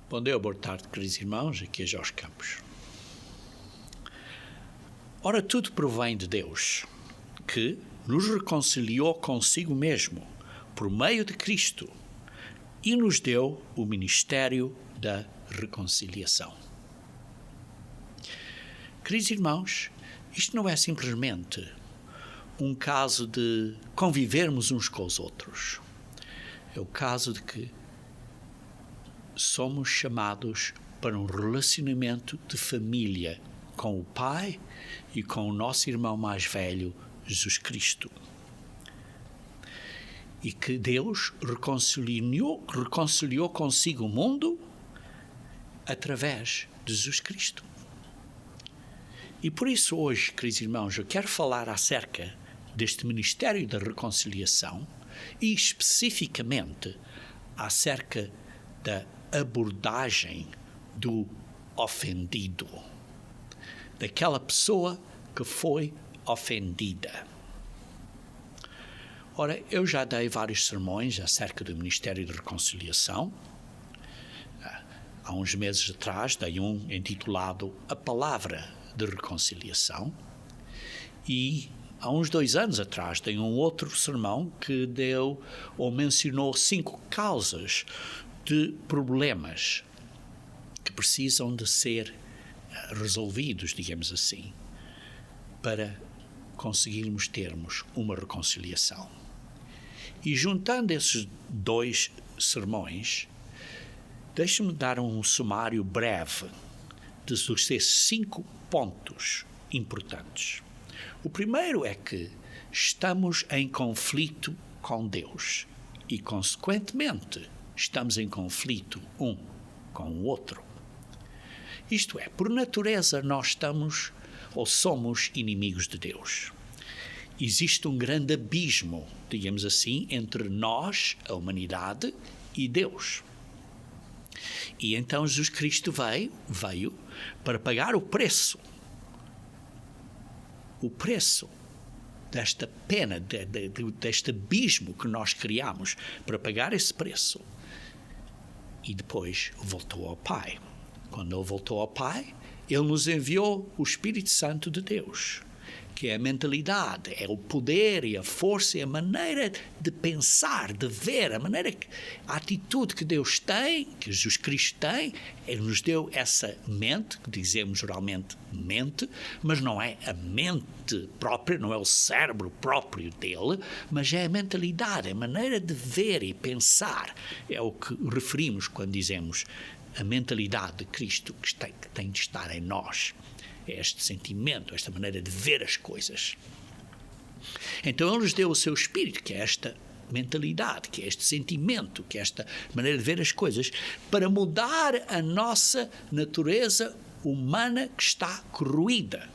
Bom dia, boa tarde, queridos irmãos, aqui é Jorge Campos. Ora, tudo provém de Deus, que nos reconciliou consigo mesmo, por meio de Cristo, e nos deu o ministério da reconciliação. Queridos irmãos, isto não é simplesmente um caso de convivermos uns com os outros. É o caso de que somos chamados para um relacionamento de família com o Pai e com o nosso irmão mais velho, Jesus Cristo. E que Deus reconciliou consigo o mundo através de Jesus Cristo. E por isso hoje, queridos irmãos, eu quero falar acerca deste ministério da reconciliação e especificamente acerca da abordagem do ofendido, daquela pessoa que foi ofendida. Ora, eu já dei vários sermões acerca do Ministério de Reconciliação. Há uns meses atrás dei um intitulado A Palavra de Reconciliação e há uns 2 anos atrás dei um outro sermão que deu ou mencionou 5 causas de problemas que precisam de ser resolvidos, digamos assim, para conseguirmos termos uma reconciliação. E juntando esses 2 sermões, deixe-me dar um sumário breve desses 5 pontos importantes. O primeiro é que estamos em conflito com Deus e, consequentemente, estamos em conflito um com o outro. Isto é, por natureza nós estamos ou somos inimigos de Deus. Existe um grande abismo, digamos assim, entre nós, a humanidade, e Deus. E então Jesus Cristo veio para pagar o preço desta pena, deste abismo que nós criamos, para pagar esse preço. E depois voltou ao Pai. Quando ele voltou ao Pai, ele nos enviou o Espírito Santo de Deus, que é a mentalidade, é o poder e a força e a maneira de pensar, de ver, a atitude que Deus tem, que Jesus Cristo tem. Ele nos deu essa mente, que dizemos geralmente mente, mas não é a mente própria, não é o cérebro próprio dele, mas é a mentalidade, a maneira de ver e pensar. É o que referimos quando dizemos a mentalidade de Cristo que tem de estar em nós. É este sentimento, esta maneira de ver as coisas. Então ele nos deu o seu Espírito, que é esta mentalidade, que é este sentimento, que é esta maneira de ver as coisas, para mudar a nossa natureza humana que está corroída.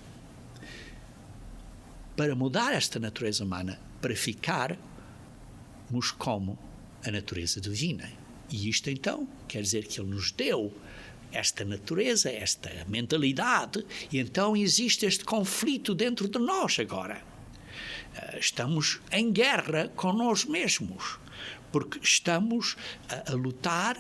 Para mudar esta natureza humana, para ficarmos como a natureza divina. E isto então quer dizer que ele nos deu esta natureza, esta mentalidade, e então existe este conflito dentro de nós agora. Estamos em guerra com nós mesmos, porque estamos a lutar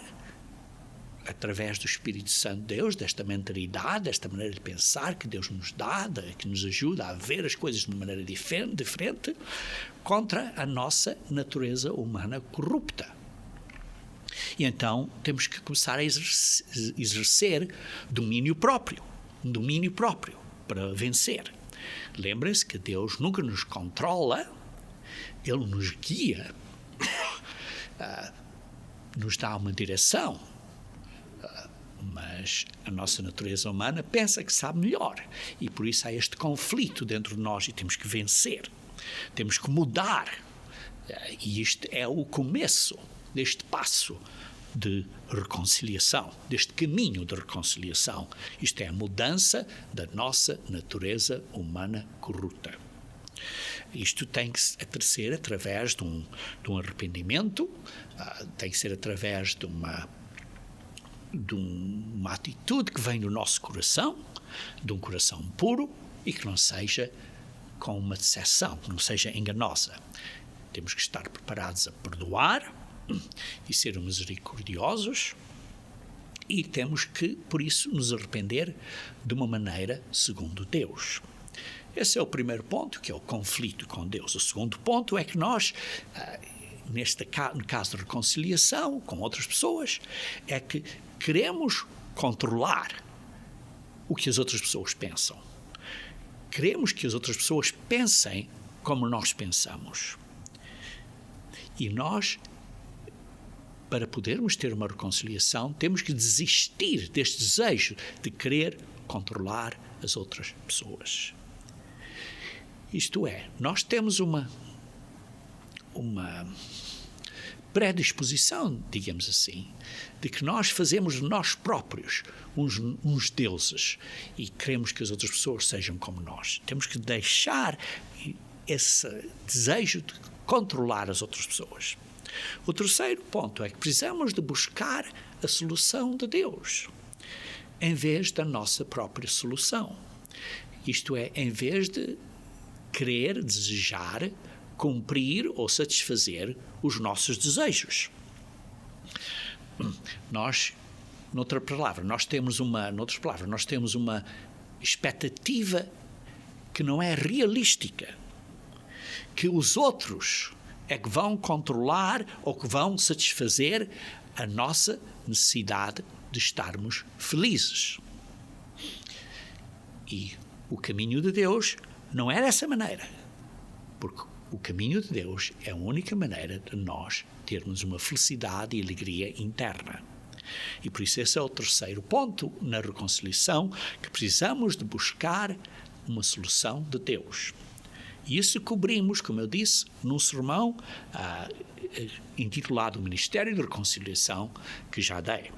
através do Espírito Santo de Deus, desta mentalidade, desta maneira de pensar que Deus nos dá, que nos ajuda a ver as coisas de uma maneira diferente, contra a nossa natureza humana corrupta. E então temos que começar a exercer domínio próprio para vencer. Lembrem-se que Deus nunca nos controla, Ele nos guia, nos dá uma direção, mas a nossa natureza humana pensa que sabe melhor e por isso há este conflito dentro de nós e temos que vencer, temos que mudar. E isto é o começo deste passo de reconciliação, deste caminho de reconciliação. Isto é a mudança da nossa natureza humana corrupta. Isto tem que ser através de um arrependimento, tem que ser através de uma atitude que vem do nosso coração, de um coração puro e que não seja com uma decepção, que não seja enganosa. Temos que estar preparados a perdoar e ser misericordiosos E temos que, por isso, nos arrepender de uma maneira segundo Deus. Esse é o primeiro ponto, que é o conflito com Deus. O segundo ponto é que nós, no caso de reconciliação com outras pessoas, é que queremos controlar o que as outras pessoas pensam. Queremos que as outras pessoas pensem como nós pensamos. E nós, para podermos ter uma reconciliação, temos que desistir deste desejo de querer controlar as outras pessoas. Isto é, nós temos uma predisposição, digamos assim, de que nós fazemos de nós próprios uns deuses e queremos que as outras pessoas sejam como nós. Temos que deixar esse desejo de controlar as outras pessoas. O terceiro ponto é que precisamos de buscar a solução de Deus em vez da nossa própria solução. Isto é, em vez de querer, desejar, cumprir ou satisfazer os nossos desejos. Noutras palavras, nós temos uma expectativa que não é realística, que os outros é que vão controlar ou que vão satisfazer a nossa necessidade de estarmos felizes. E o caminho de Deus não é dessa maneira, porque o caminho de Deus é a única maneira de nós termos uma felicidade e alegria interna. E por isso esse é o terceiro ponto na reconciliação, que precisamos de buscar uma solução de Deus. E isso cobrimos, como eu disse, num sermão intitulado O Ministério de Reconciliação, que já dei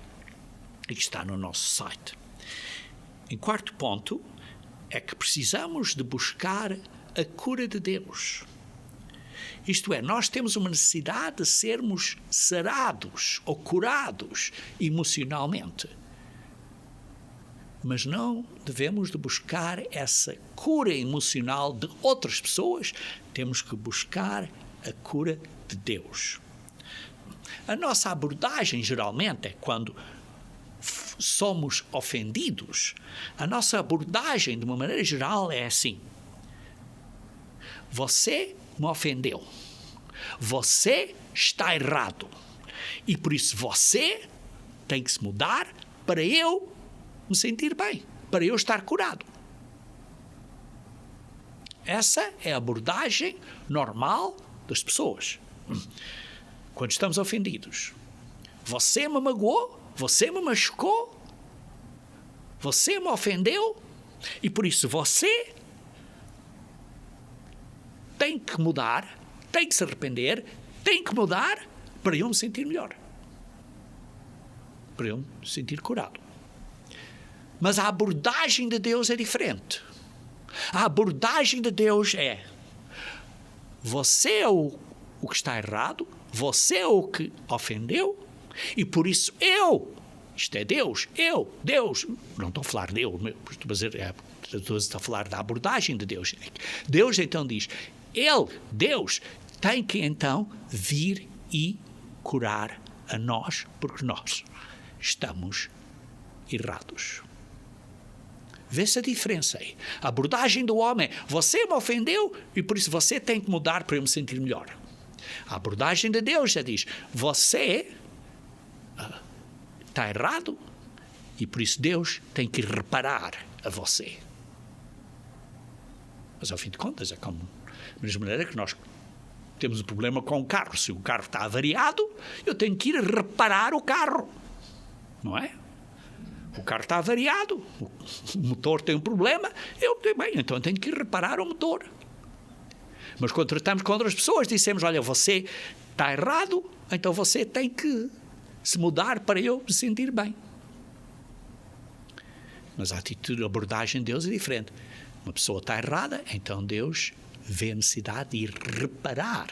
e que está no nosso site. Em quarto ponto, é que precisamos de buscar a cura de Deus. Isto é, nós temos uma necessidade de sermos sarados ou curados emocionalmente. Mas não devemos de buscar essa cura emocional de outras pessoas, temos que buscar a cura de Deus. A nossa abordagem, geralmente, é quando somos ofendidos. A nossa abordagem, de uma maneira geral, é assim: você me ofendeu, você está errado, e por isso você tem que se mudar para eu me sentir bem, para eu estar curado. Essa é a abordagem normal das pessoas quando estamos ofendidos. Você me magoou, você me machucou, você me ofendeu, e por isso você tem que mudar, tem que se arrepender, tem que mudar para eu me sentir melhor, para eu me sentir curado. Mas a abordagem de Deus é diferente. A abordagem de Deus é: você é o que está errado, você é o que ofendeu, e por isso isto é Deus, Deus, não estou a falar de Deus, estou a falar da abordagem de Deus. Deus então diz, Deus, tem que então vir e curar a nós, porque nós estamos errados. Vê-se a diferença aí. A abordagem do homem é: você me ofendeu e por isso você tem que mudar para eu me sentir melhor. A abordagem de Deus já diz: você está errado e por isso Deus tem que reparar a você. Mas ao fim de contas é como da mesma maneira que nós temos um problema com o carro. Se o carro está avariado, eu tenho que ir reparar o carro, não é? O carro está avariado, o motor tem um problema, então eu tenho que ir reparar o motor. Mas quando tratamos com outras pessoas, dissemos: olha, você está errado, então você tem que se mudar para eu me sentir bem. Mas a atitude, a abordagem de Deus é diferente. Uma pessoa está errada, então Deus vê a necessidade de ir reparar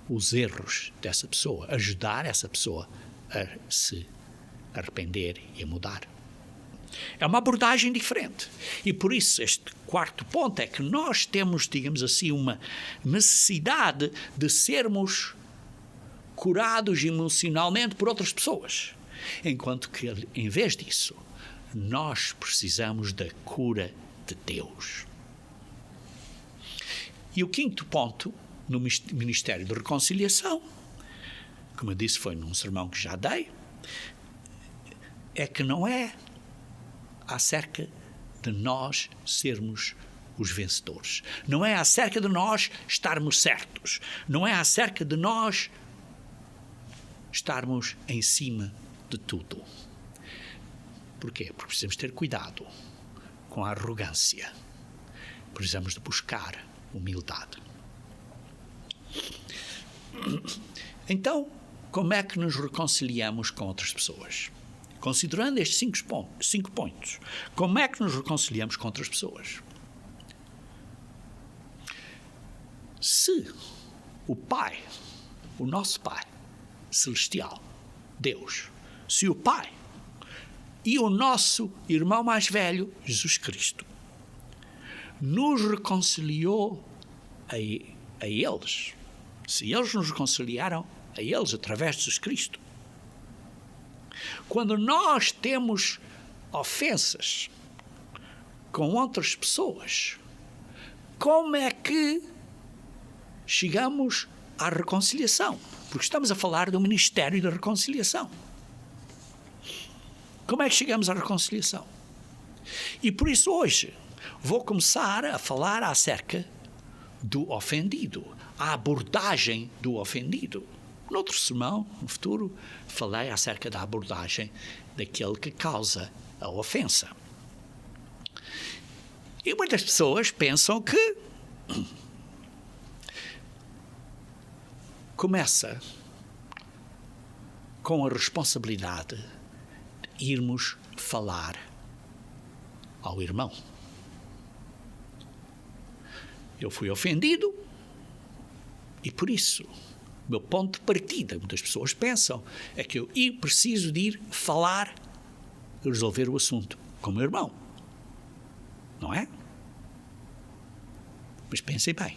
os erros dessa pessoa, ajudar essa pessoa a se arrepender e a mudar. É uma abordagem diferente. E por isso este quarto ponto é que nós temos, digamos assim, uma necessidade de sermos curados emocionalmente por outras pessoas. Enquanto que, em vez disso, nós precisamos da cura de Deus. E o quinto ponto, no Ministério de Reconciliação, como eu disse, foi num sermão que já dei, é que não é acerca de nós sermos os vencedores. Não é acerca de nós estarmos certos. Não é acerca de nós estarmos em cima de tudo. Porquê? Porque precisamos ter cuidado com a arrogância. Precisamos de buscar humildade. Então, como é que nos reconciliamos com outras pessoas? Considerando estes 5 pontos, como é que nos reconciliamos com outras pessoas? Se o Pai, o nosso Pai Celestial, Deus, se o Pai e o nosso irmão mais velho, Jesus Cristo, nos reconciliou a eles, se eles nos reconciliaram a eles através de Jesus Cristo, quando nós temos ofensas com outras pessoas, como é que chegamos à reconciliação? Porque estamos a falar do Ministério da Reconciliação. Como é que chegamos à reconciliação? E por isso hoje vou começar a falar acerca do ofendido, a abordagem do ofendido. Noutro sermão, no futuro, falei acerca da abordagem daquele que causa a ofensa. E muitas pessoas pensam que começa com a responsabilidade de irmos falar ao irmão. Eu fui ofendido e por isso o meu ponto de partida, muitas pessoas pensam, é que eu preciso de ir falar e resolver o assunto com o meu irmão. Não é? Mas pensem bem.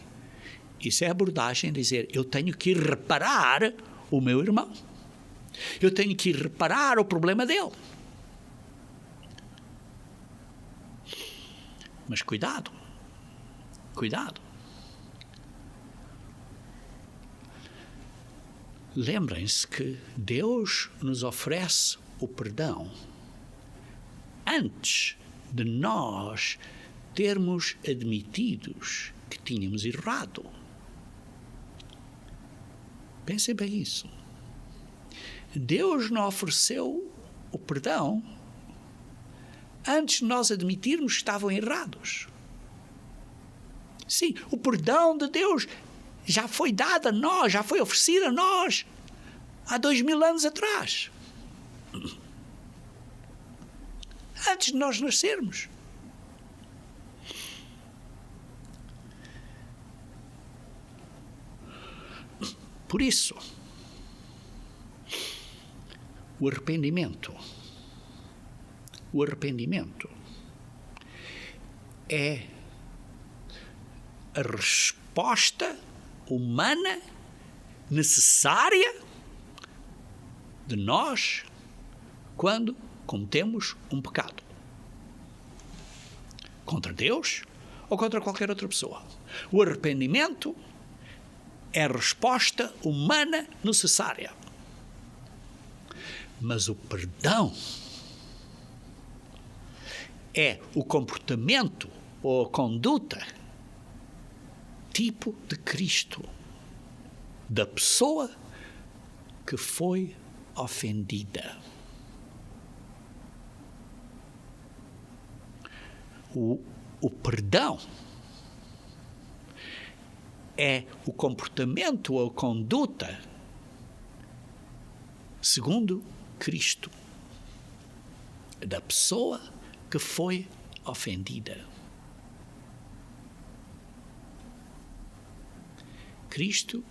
Isso é a abordagem de dizer, eu tenho que ir reparar o meu irmão. Eu tenho que ir reparar o problema dele. Mas cuidado. Cuidado. Lembrem-se que Deus nos oferece o perdão antes de nós termos admitidos que tínhamos errado. Pensem bem isso. Deus nos ofereceu o perdão antes de nós admitirmos que estavam errados. Sim, o perdão de Deus já foi dado a nós, já foi oferecido a nós há 2000 anos atrás. Antes de nós nascermos. Por isso, o arrependimento é a resposta humana necessária de nós quando cometemos um pecado contra Deus ou contra qualquer outra pessoa. O arrependimento é a resposta humana necessária. Mas o perdão é o comportamento ou a conduta tipo de Cristo, da pessoa que foi ofendida. O perdão é o comportamento ou a conduta segundo Cristo, da pessoa que foi ofendida. Cristo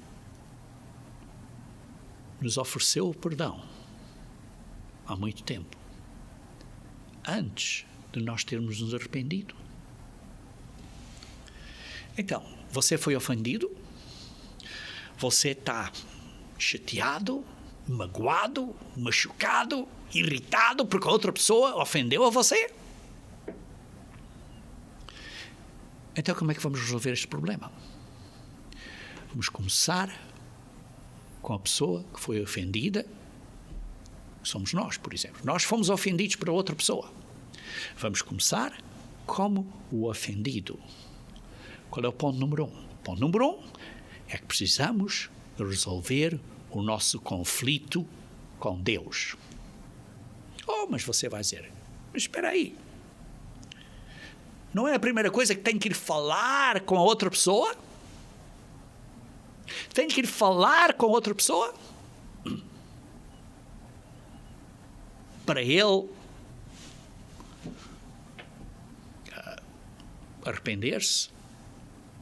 nos ofereceu o perdão há muito tempo, antes de nós termos nos arrependido. Então, você foi ofendido? Você está chateado? magoado, machucado, irritado porque a outra pessoa ofendeu a você? Então como é que vamos resolver este problema? Vamos começar com a pessoa que foi ofendida. Somos nós, por exemplo. Nós fomos ofendidos por outra pessoa. Vamos começar como o ofendido. Qual é o ponto número 1? O ponto número 1 é que precisamos resolver o nosso conflito com Deus. Oh, mas você vai dizer, mas espera aí. Não é a primeira coisa que tenho que ir falar com a outra pessoa? Tenho que ir falar com outra pessoa? Para ele arrepender-se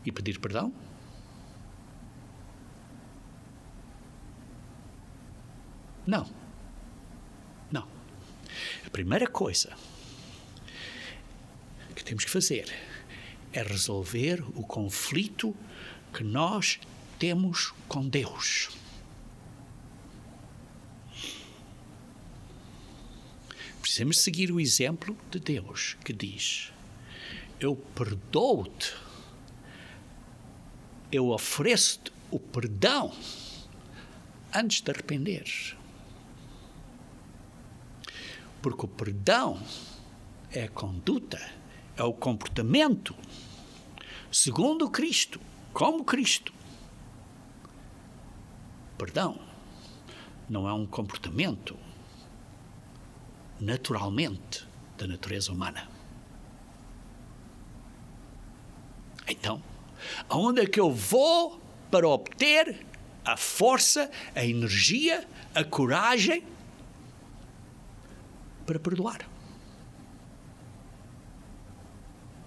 e pedir perdão? Não. Não. A primeira coisa que temos que fazer é resolver o conflito que nós temos com Deus. Precisamos seguir o exemplo de Deus, que diz: eu perdoo-te, eu ofereço-te o perdão antes de arrependeres. Porque o perdão é a conduta, é o comportamento segundo Cristo, como Cristo. Perdão não é um comportamento naturalmente da natureza humana. Então, aonde é que eu vou para obter a força, a energia, a coragem para perdoar?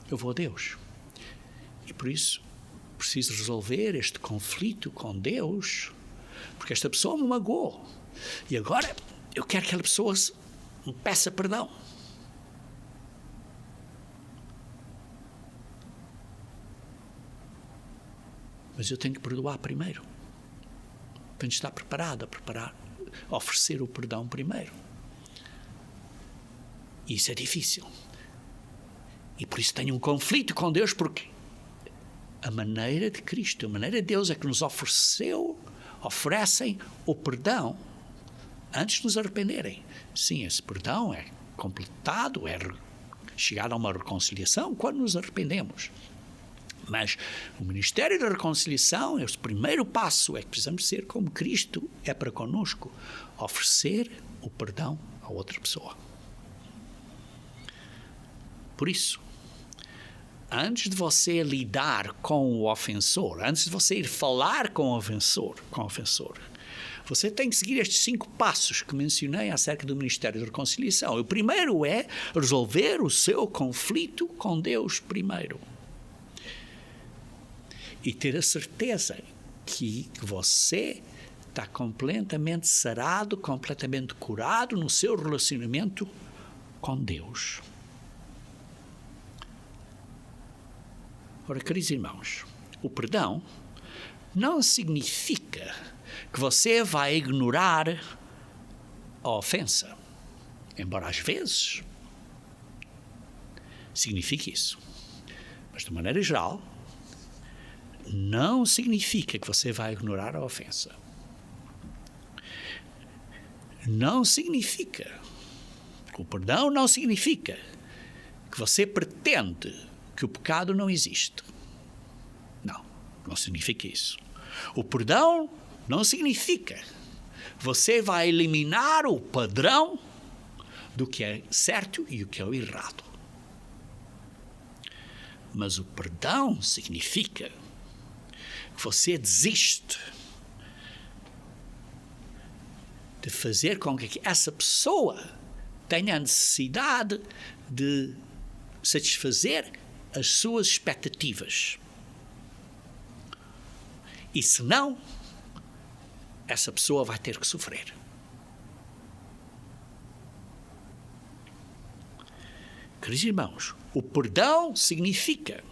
Eu vou a Deus. E por isso preciso resolver este conflito com Deus, porque esta pessoa me magoou. E agora eu quero que aquela pessoa me peça perdão. Mas eu tenho que perdoar primeiro. Tenho de estar preparado a oferecer o perdão primeiro. E isso é difícil. E por isso tenho um conflito com Deus, porque a maneira de Cristo, a maneira de Deus é que nos oferecem o perdão antes de nos arrependerem. Sim, esse perdão é completado, é chegar a uma reconciliação quando nos arrependemos. Mas o ministério da reconciliação, o primeiro passo é que precisamos ser como Cristo é para conosco, oferecer o perdão a outra pessoa. Por isso, antes de você lidar com o ofensor, antes de você ir falar com o ofensor, você tem que seguir estes 5 passos que mencionei acerca do ministério da reconciliação. O primeiro é resolver o seu conflito com Deus primeiro. E ter a certeza que você está completamente sarado, completamente curado no seu relacionamento com Deus. Ora, queridos irmãos, o perdão não significa que você vai ignorar a ofensa, embora às vezes signifique isso. Mas, de maneira geral, não significa que você vai ignorar a ofensa. Não significa, o perdão não significa que você pretende que o pecado não existe. Não significa isso. O perdão não significa que você vai eliminar o padrão do que é certo e o que é o errado. Mas o perdão significa que você desiste de fazer com que essa pessoa tenha a necessidade de satisfazer as suas expectativas. E senão, essa pessoa vai ter que sofrer. Queridos irmãos, o perdão significa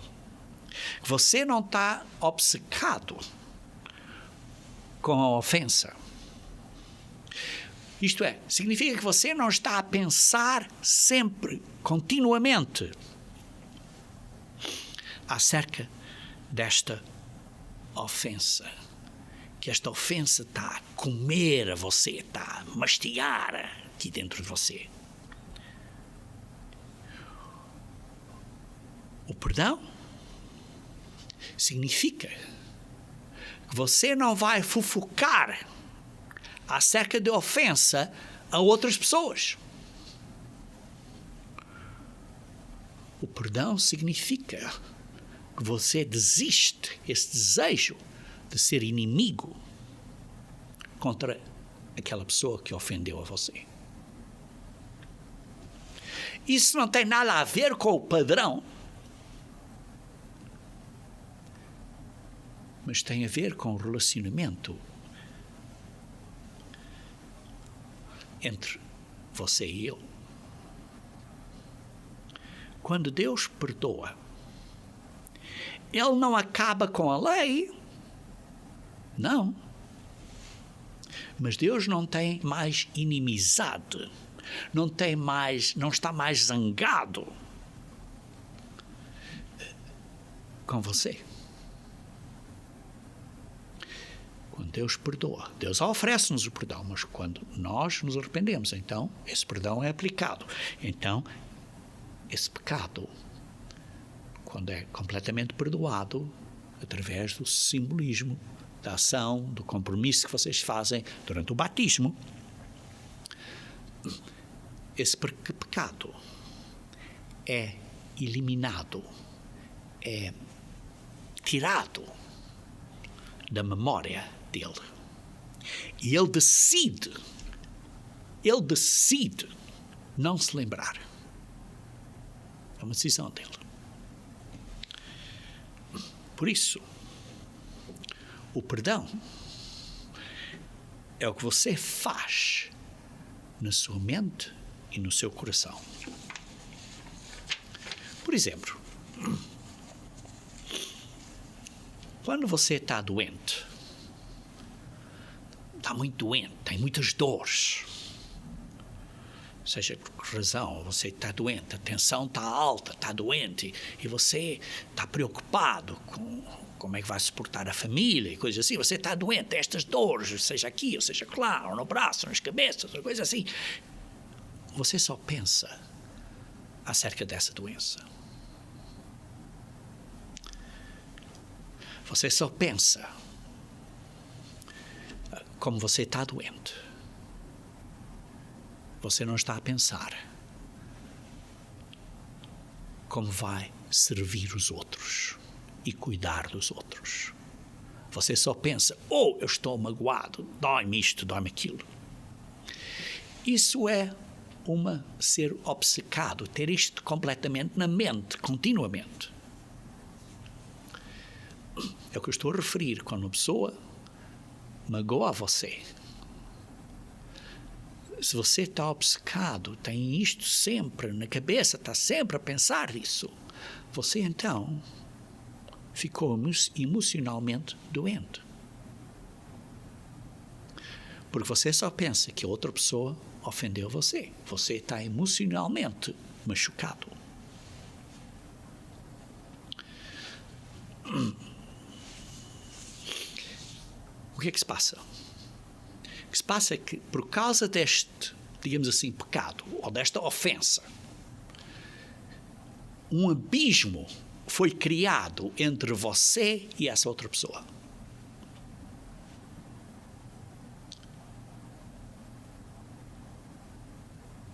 que você não está obcecado com a ofensa. Isto é, significa que você não está a pensar sempre, continuamente, acerca desta ofensa. Que esta ofensa está a comer a você, está a mastigar aqui dentro de você. O perdão significa que você não vai fofocar acerca de ofensa a outras pessoas. O perdão significa que você desiste esse desejo de ser inimigo contra aquela pessoa que ofendeu a você. Isso não tem nada a ver com o padrão, mas tem a ver com o relacionamento entre você e eu. Quando Deus perdoa, Ele não acaba com a lei, não. Mas Deus não tem mais inimizade, não está mais zangado com você. Quando Deus perdoa, Deus oferece-nos o perdão, mas quando nós nos arrependemos, então esse perdão é aplicado. Então, esse pecado, quando é completamente perdoado, através do simbolismo, da ação, do compromisso que vocês fazem durante o batismo, esse pecado é eliminado, é tirado da memória dele. E ele decide não se lembrar. É uma decisão dele. Por isso, o perdão é o que você faz na sua mente e no seu coração. Por exemplo, quando você está doente, está muito doente, tem muitas dores, seja por que razão você está doente, a tensão está alta, está doente, e você está preocupado com como é que vai suportar a família e coisas assim, você está doente, estas dores, seja aqui, ou seja lá, ou no braço, ou nas cabeças, ou coisa assim, você só pensa acerca dessa doença. Você só pensa como você está doente. Você não está a pensar como vai servir os outros e cuidar dos outros. Você só pensa, eu estou magoado, dói-me isto, dói-me aquilo. Isso é ser obcecado, ter isto completamente na mente, continuamente. É o que eu estou a referir quando uma pessoa magoa você. Se você está obcecado, tem isto sempre na cabeça, está sempre a pensar nisso, você então ficou emocionalmente doente. Porque você só pensa que a outra pessoa ofendeu você. Você está emocionalmente machucado. O que é que se passa? O que se passa é que, por causa deste, digamos assim, pecado, ou desta ofensa, um abismo foi criado entre você e essa outra pessoa.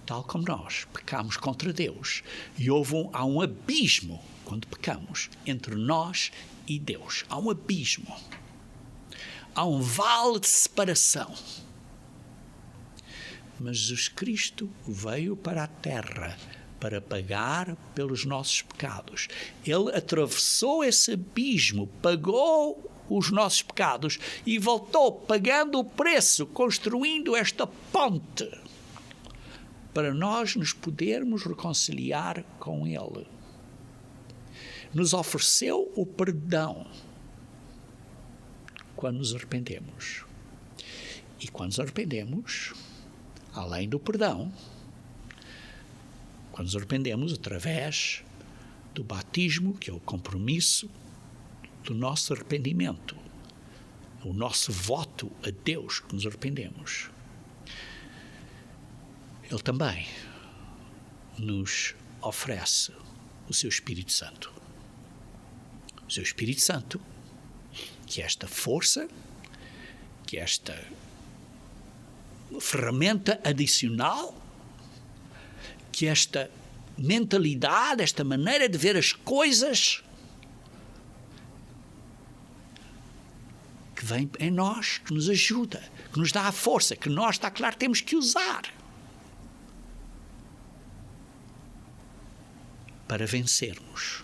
Tal como nós pecamos contra Deus, e há um abismo, quando pecamos, entre nós e Deus. Há um abismo. Há um vale de separação. Mas Jesus Cristo veio para a terra para pagar pelos nossos pecados. Ele atravessou esse abismo, pagou os nossos pecados e voltou pagando o preço, construindo esta ponte para nós nos podermos reconciliar com Ele. Nos ofereceu o perdão quando nos arrependemos. E quando nos arrependemos, além do perdão, quando nos arrependemos através do batismo, que é o compromisso do nosso arrependimento, o nosso voto a Deus que nos arrependemos, Ele também nos oferece o seu Espírito Santo. O seu Espírito Santo, que é esta força, que é esta ferramenta adicional, que é esta mentalidade, esta maneira de ver as coisas que vem em nós, que nos ajuda, que nos dá a força, que nós, está claro, temos que usar para vencermos,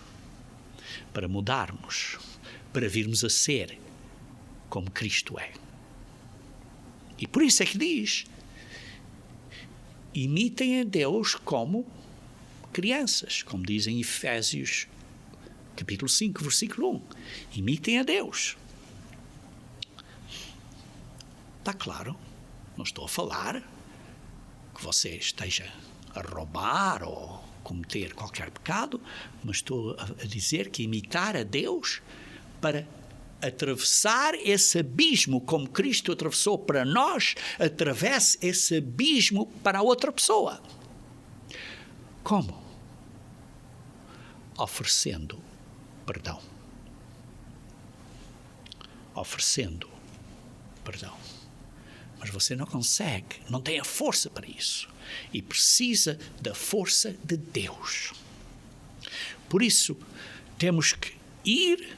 para mudarmos, para virmos a ser como Cristo é. E por isso é que diz: imitem a Deus como crianças, como diz em Efésios, capítulo 5, versículo 1. Imitem a Deus. Está claro? Não estou a falar que você esteja a roubar ou cometer qualquer pecado, mas estou a dizer que imitar a Deus para atravessar esse abismo como Cristo atravessou para nós, atravesse esse abismo para a outra pessoa. Como? Oferecendo perdão. Oferecendo perdão. Mas você não consegue, não tem a força para isso. E precisa da força de Deus. Por isso, temos que ir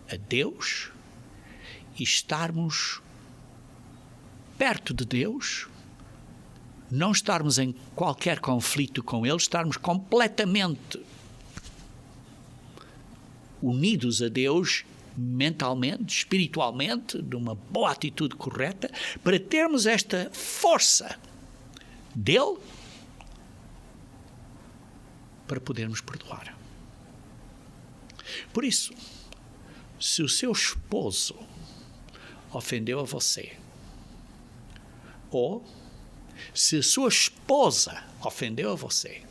a Deus e estarmos perto de Deus, não estarmos em qualquer conflito com Ele, estarmos completamente unidos a Deus mentalmente, espiritualmente, de uma boa atitude correta, para termos esta força dele para podermos perdoar. Por isso, se o seu esposo ofendeu a você, ou se a sua esposa ofendeu a você,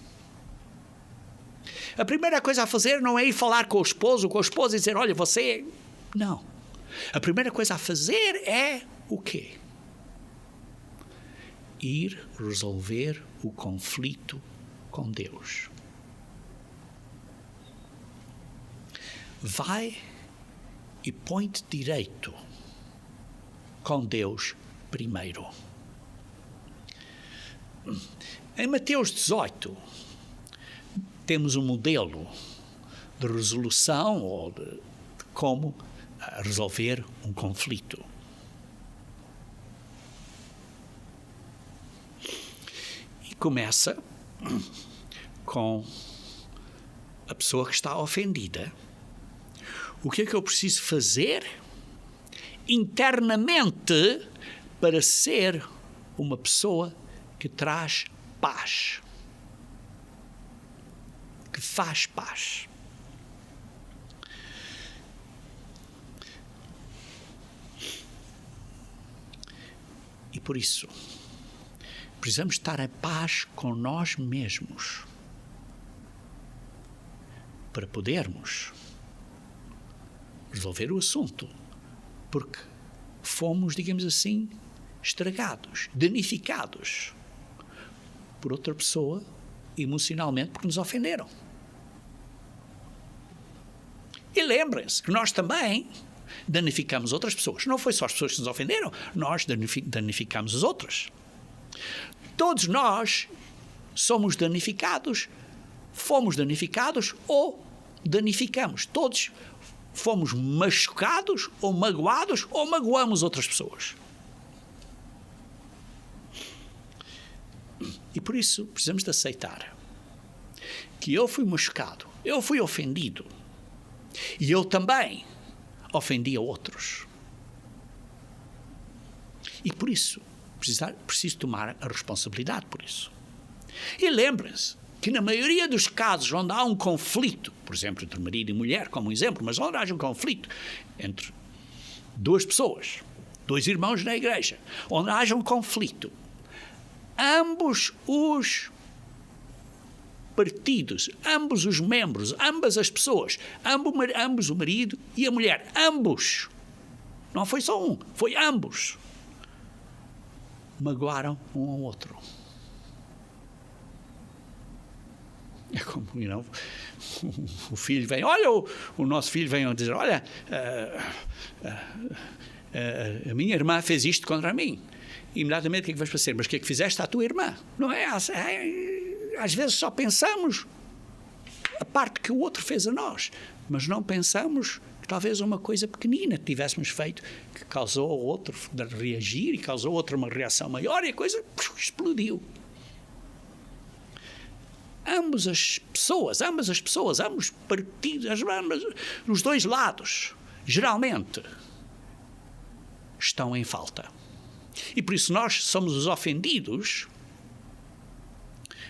a primeira coisa a fazer não é ir falar com o esposo e dizer: olha, você... Não. A primeira coisa a fazer é o quê? Ir resolver o conflito com Deus. Vai e põe-te direito com Deus primeiro. Em Mateus 18, temos um modelo de resolução ou de como resolver um conflito. E começa com a pessoa que está ofendida. O que é que eu preciso fazer internamente para ser uma pessoa que traz paz? Que faz paz. E por isso, precisamos estar em paz com nós mesmos para podermos resolver o assunto, porque fomos, digamos assim, estragados, danificados por outra pessoa emocionalmente porque nos ofenderam. E lembrem-se que nós também danificamos outras pessoas. Não foi só as pessoas que nos ofenderam, nós danificamos as outras. Todos nós somos danificados, fomos danificados ou danificamos. Todos fomos machucados ou magoados ou magoamos outras pessoas. E por isso precisamos de aceitar que eu fui machucado, eu fui ofendido e eu também ofendi a outros. E por isso preciso tomar a responsabilidade por isso. E lembrem-se que na maioria dos casos onde há um conflito, por exemplo, entre marido e mulher, como um exemplo, mas onde há um conflito entre duas pessoas, dois irmãos na igreja, onde haja um conflito, ambos os partidos, ambos os membros, ambas as pessoas, ambos o marido e a mulher, ambos, não foi só um, foi ambos, magoaram um ao outro. É como, o filho vem, olha, o nosso filho vem a dizer, olha, a minha irmã fez isto contra mim. E imediatamente o que é que vais fazer? Mas o que é que fizeste à tua irmã? Não é? Às vezes só pensamos a parte que o outro fez a nós, mas não pensamos que talvez uma coisa pequenina tivéssemos feito que causou ao outro reagir e causou ao outro uma reação maior e a coisa explodiu. Ambas as pessoas, ambos os partidos, os dois lados, geralmente, estão em falta. E por isso nós somos os ofendidos.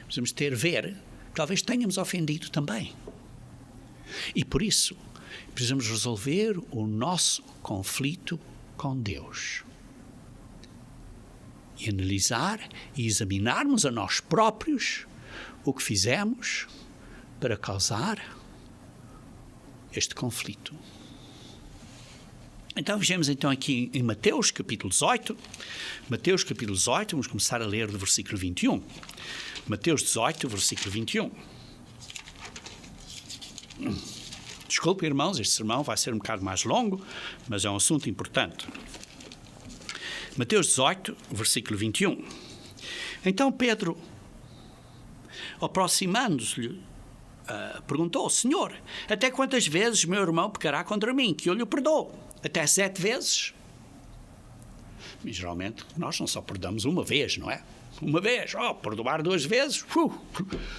Precisamos ver, talvez tenhamos ofendido também. E por isso, precisamos resolver o nosso conflito com Deus. E analisar e examinarmos a nós próprios o que fizemos para causar este conflito. Então, vejamos então aqui em Mateus, capítulo 18. Mateus, capítulo 18, vamos começar a ler do versículo 21. Mateus 18, versículo 21. Desculpe, irmãos, este sermão vai ser um bocado mais longo, mas é um assunto importante. Mateus 18, versículo 21. Então Pedro, aproximando-se-lhe, perguntou: Senhor, até quantas vezes meu irmão pecará contra mim, que eu lhe perdoo? Até 7 vezes? E, geralmente, nós não só perdoamos uma vez, não é? Uma vez, perdoar 2 vezes,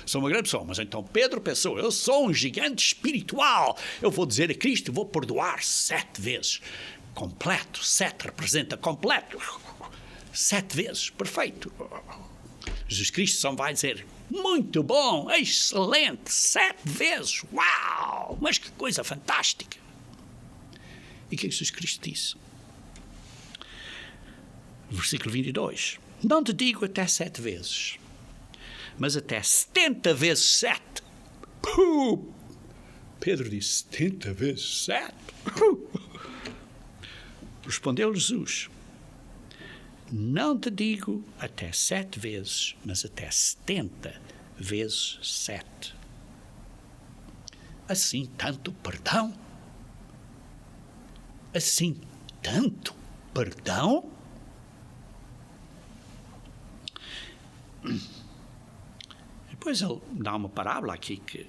sou uma grande pessoa. Mas então Pedro pensou, eu sou um gigante espiritual, eu vou dizer a Cristo, vou perdoar 7 vezes. Completo, 7 representa completo. 7 vezes, perfeito. Jesus Cristo só vai dizer, muito bom, excelente, 7 vezes, uau, mas que coisa fantástica. E o que Jesus Cristo disse? Versículo 22. Não te digo até 7 vezes, mas até 70 vezes 7. Pedro disse, 70 vezes 7? Respondeu Jesus, não te digo até 7 vezes, mas até 70 vezes 7. Assim tanto perdão? Assim tanto perdão? Depois ele dá uma parábola aqui que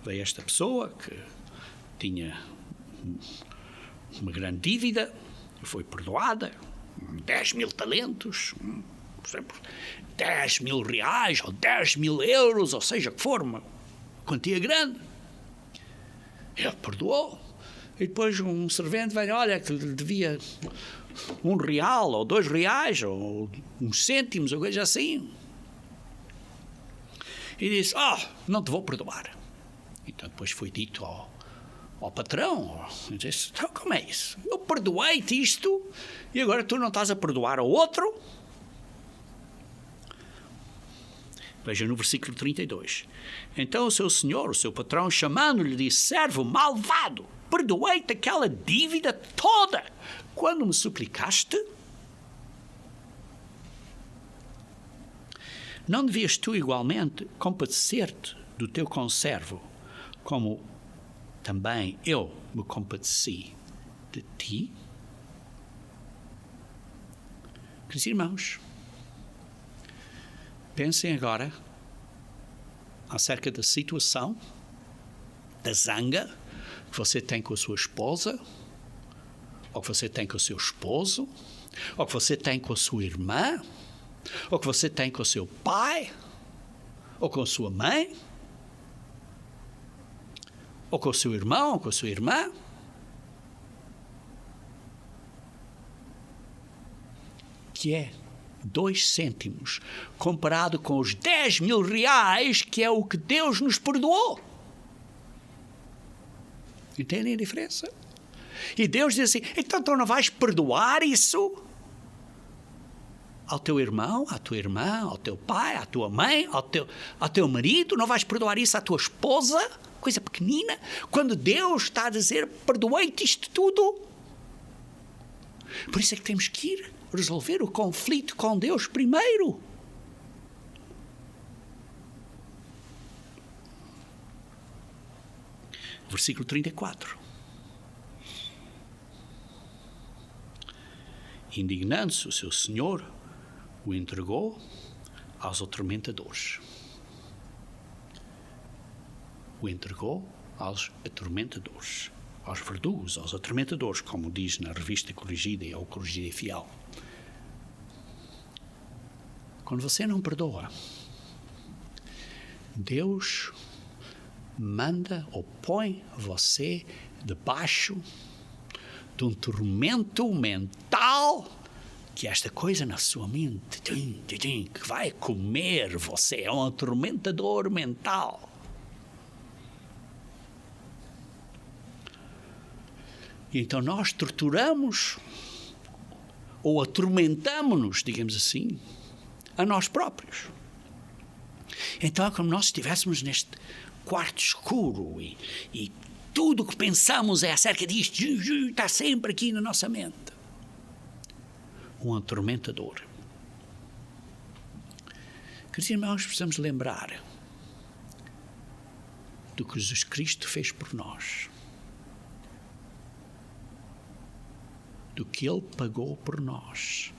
veio esta pessoa que tinha uma grande dívida, foi perdoada, 10.000 talentos, por exemplo, 10.000 reais ou 10.000 euros, ou seja, que for uma quantia grande. Ele perdoou. E depois um servente vai, olha, que devia 1 real ou 2 reais ou uns cêntimos ou coisa assim. E disse, não te vou perdoar. Então depois foi dito ao patrão, disse, então, como é isso? Eu perdoei-te isto e agora tu não estás a perdoar ao outro? Veja no versículo 32. Então o seu senhor, o seu patrão, chamando-lhe, disse, servo malvado, perdoei-te aquela dívida toda quando me suplicaste? Não devias tu igualmente compadecer-te do teu conservo, como também eu me compadeci de ti? Queridos irmãos, pensem agora acerca da situação, da zanga que você tem com a sua esposa, ou que você tem com o seu esposo, ou que você tem com a sua irmã, ou que você tem com o seu pai, ou com a sua mãe, ou com o seu irmão, ou com a sua irmã. Que é 2 cêntimos comparado com os 10.000 reais, que é o que Deus nos perdoou. Entendem a diferença? E Deus diz assim, então tu não vais perdoar isso? ao teu irmão, à tua irmã, ao teu pai, à tua mãe, ao teu marido, não vais perdoar isso à tua esposa, coisa pequenina, quando Deus está a dizer, perdoei-te isto tudo. Por isso é que temos que ir resolver o conflito com Deus primeiro. Versículo 34. Indignando-se o seu senhor, o entregou aos atormentadores. O entregou aos atormentadores, aos verdugos, aos atormentadores, como diz na revista Corrigida ou Corrigida e Fiel. Quando você não perdoa, Deus manda ou põe você debaixo de um tormento mental, que é esta coisa na sua mente, que vai comer você, é um atormentador mental. E então nós torturamos ou atormentamos-nos, digamos assim, a nós próprios. Então é como nós estivéssemos neste quarto escuro e tudo o que pensamos é acerca disto, está sempre aqui na nossa mente. Um atormentador. Queridos irmãos, precisamos lembrar do que Jesus Cristo fez por nós, do que Ele pagou por nós,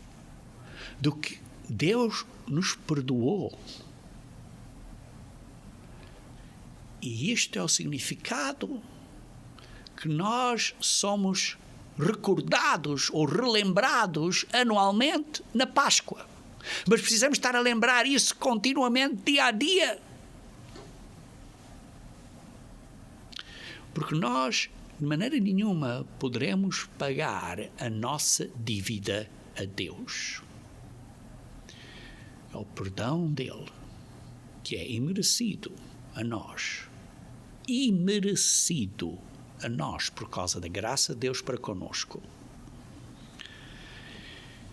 do que Deus nos perdoou. E isto é o significado que nós somos recordados ou relembrados anualmente na Páscoa. Mas precisamos estar a lembrar isso continuamente, dia a dia. Porque nós, de maneira nenhuma, poderemos pagar a nossa dívida a Deus. É o perdão dele, que é imerecido a nós. Imerecido a nós por causa da graça de Deus para conosco.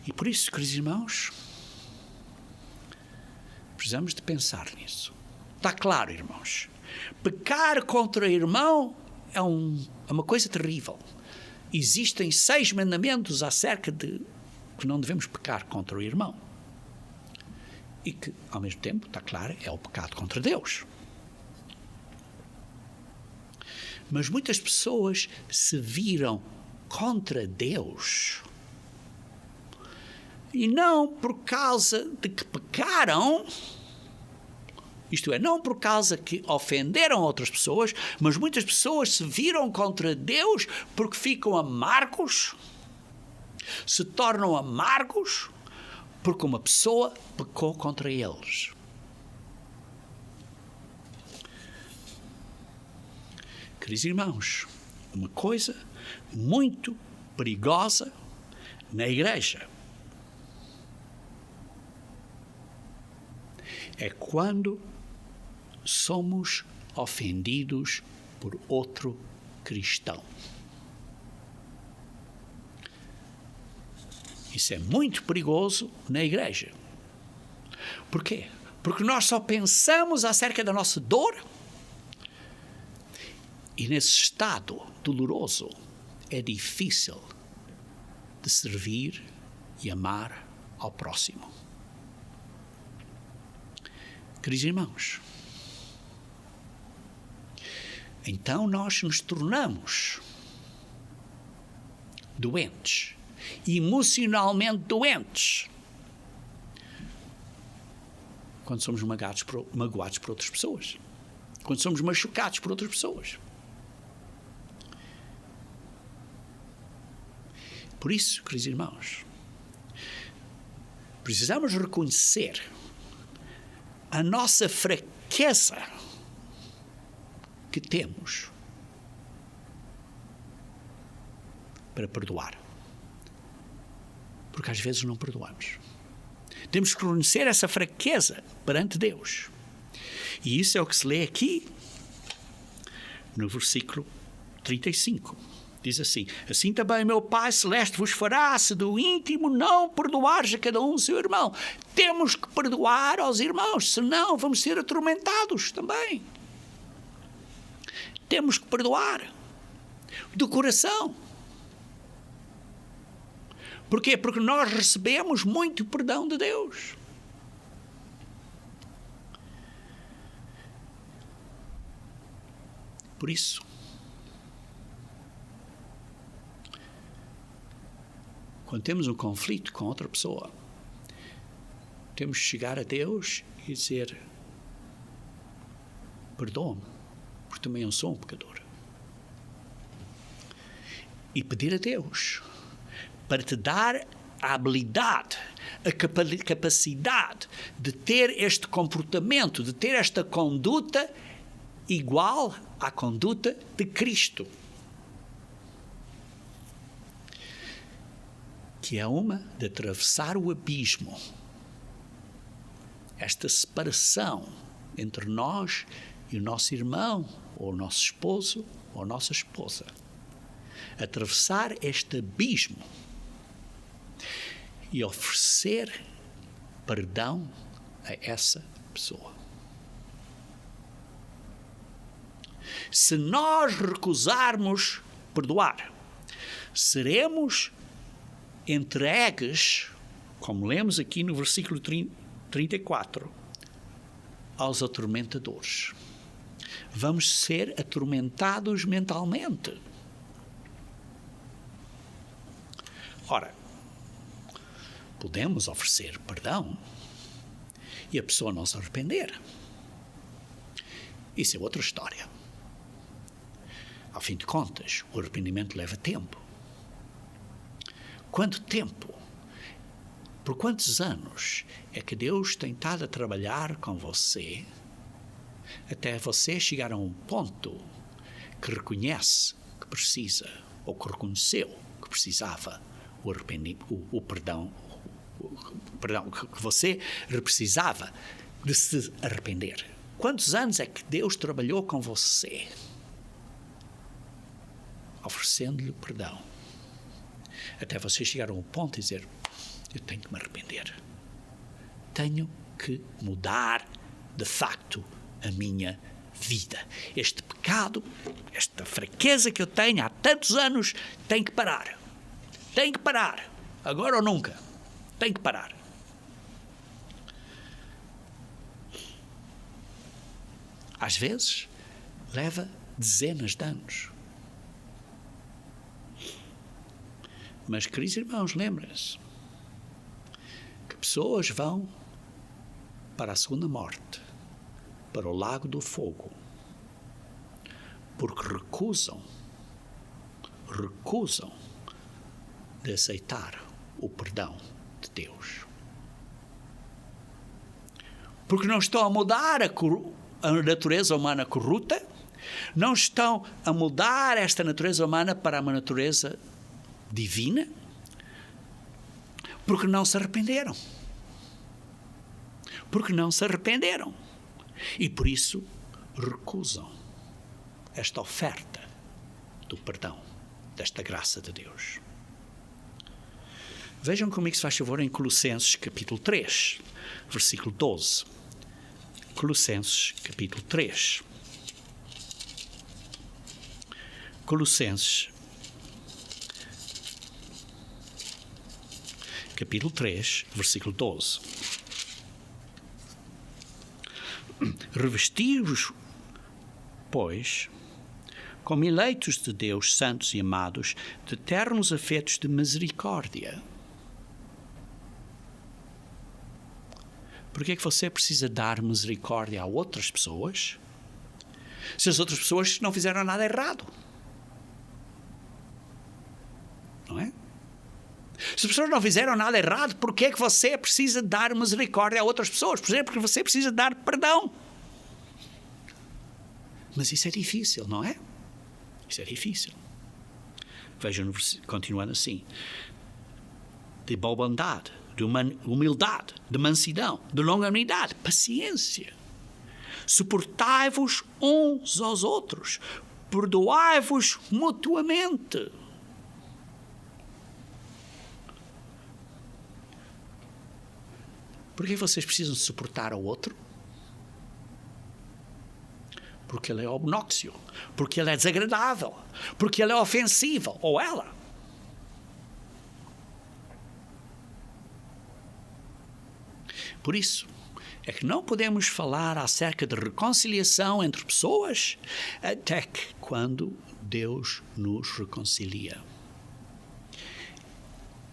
E por isso, queridos irmãos, precisamos de pensar nisso. Está claro, irmãos? Pecar contra o irmão é uma coisa terrível. Existem 6 mandamentos acerca de que não devemos pecar contra o irmão. E que, ao mesmo tempo, está claro, é o pecado contra Deus. Mas muitas pessoas se viram contra Deus. E não por causa de que pecaram, isto é, não por causa que ofenderam outras pessoas, mas muitas pessoas se viram contra Deus porque ficam amargos, se tornam amargos, porque uma pessoa pecou contra eles. Queridos irmãos, uma coisa muito perigosa na igreja é quando somos ofendidos por outro cristão. Isso é muito perigoso na igreja. Por quê? Porque nós só pensamos acerca da nossa dor. E nesse estado doloroso é difícil de servir e amar ao próximo. Queridos irmãos, então nós nos tornamos doentes, emocionalmente doentes, quando somos magoados por outras pessoas, quando somos machucados por outras pessoas. Por isso, queridos irmãos, precisamos reconhecer a nossa fraqueza que temos para perdoar. Porque às vezes não perdoamos. Temos que reconhecer essa fraqueza perante Deus. E isso é o que se lê aqui no versículo 35. Diz assim: assim também meu Pai Celeste vos fará, se do íntimo não perdoares a cada um o seu irmão. Temos que perdoar aos irmãos, senão vamos ser atormentados também. Temos que perdoar do coração. Porquê? Porque nós recebemos muito perdão de Deus. Por isso, quando temos um conflito com outra pessoa, temos que chegar a Deus e dizer: perdoa-me, porque também eu sou um pecador. E pedir a Deus para te dar a habilidade, a capacidade de ter este comportamento, de ter esta conduta igual à conduta de Cristo. Que é uma de atravessar o abismo, esta separação entre nós e o nosso irmão, ou o nosso esposo, ou a nossa esposa. Atravessar este abismo e oferecer perdão a essa pessoa. Se nós recusarmos perdoar, seremos entregues, como lemos aqui no versículo 34, aos atormentadores. Vamos ser atormentados mentalmente. Ora, podemos oferecer perdão e a pessoa não se arrepender. Isso é outra história. Ao fim de contas, o arrependimento leva tempo. Quanto tempo? Por quantos anos é que Deus tem estado a trabalhar com você até você chegar a um ponto que reconhece que precisa, ou que reconheceu que precisava o perdão, que você precisava de se arrepender? Quantos anos é que Deus trabalhou com você, oferecendo-lhe perdão, até você chegar a um ponto e dizer: eu tenho que me arrepender. Tenho que mudar, de facto, a minha vida. Este pecado, esta fraqueza que eu tenho há tantos anos, tem que parar. Tem que parar. Agora ou nunca. Tem que parar. Às vezes, leva dezenas de anos. Mas, queridos irmãos, lembrem-se que pessoas vão para a segunda morte, para o lago do fogo, porque recusam de aceitar o perdão de Deus. Porque não estão a mudar a natureza humana corrupta, não estão a mudar esta natureza humana para uma natureza divina, porque não se arrependeram. Porque não se arrependeram. E por isso recusam esta oferta do perdão, desta graça de Deus. Vejam comigo, se faz favor, em Colossenses capítulo 3, versículo 12. Colossenses capítulo 3. Colossenses capítulo 3, versículo 12. Revesti-vos, pois, como eleitos de Deus, santos e amados, de ternos afetos de misericórdia. Por que é que você precisa dar misericórdia a outras pessoas, se as outras pessoas não fizeram nada errado? Não é? Se as pessoas não fizeram nada errado, por que é que você precisa dar misericórdia a outras pessoas? Por exemplo, porque você precisa dar perdão. Mas isso é difícil, não é? Isso é difícil. Vejam, continuando assim: de boa bondade, de humildade, de mansidão, de longanimidade, paciência. Suportai-vos uns aos outros, perdoai-vos mutuamente. Por que vocês precisam suportar ao outro? Porque ele é obnóxio, porque ele é desagradável, porque ele é ofensivo, ou ela. Por isso, é que não podemos falar acerca de reconciliação entre pessoas até que quando Deus nos reconcilia.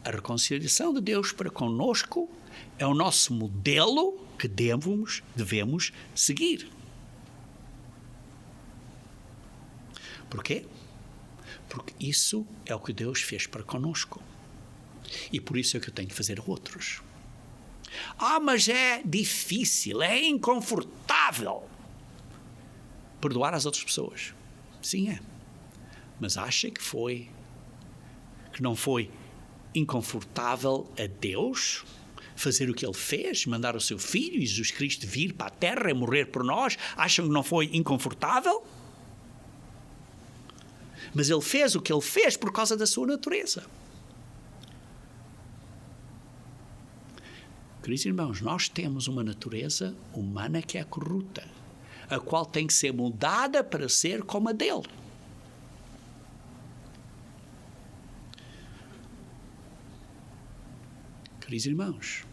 A reconciliação de Deus para conosco é o nosso modelo que devemos seguir. Porquê? Porque isso é o que Deus fez para conosco. E por isso é que eu tenho que fazer a outros. Mas é difícil, é inconfortável perdoar as outras pessoas. Sim, é. Mas acha que não foi inconfortável a Deus fazer o que Ele fez, mandar o seu Filho, Jesus Cristo, vir para a terra e morrer por nós? Acham que não foi inconfortável? Mas Ele fez o que Ele fez por causa da sua natureza. Queridos irmãos, nós temos uma natureza humana que é corrupta, a qual tem que ser mudada para ser como a dele. Queridos irmãos,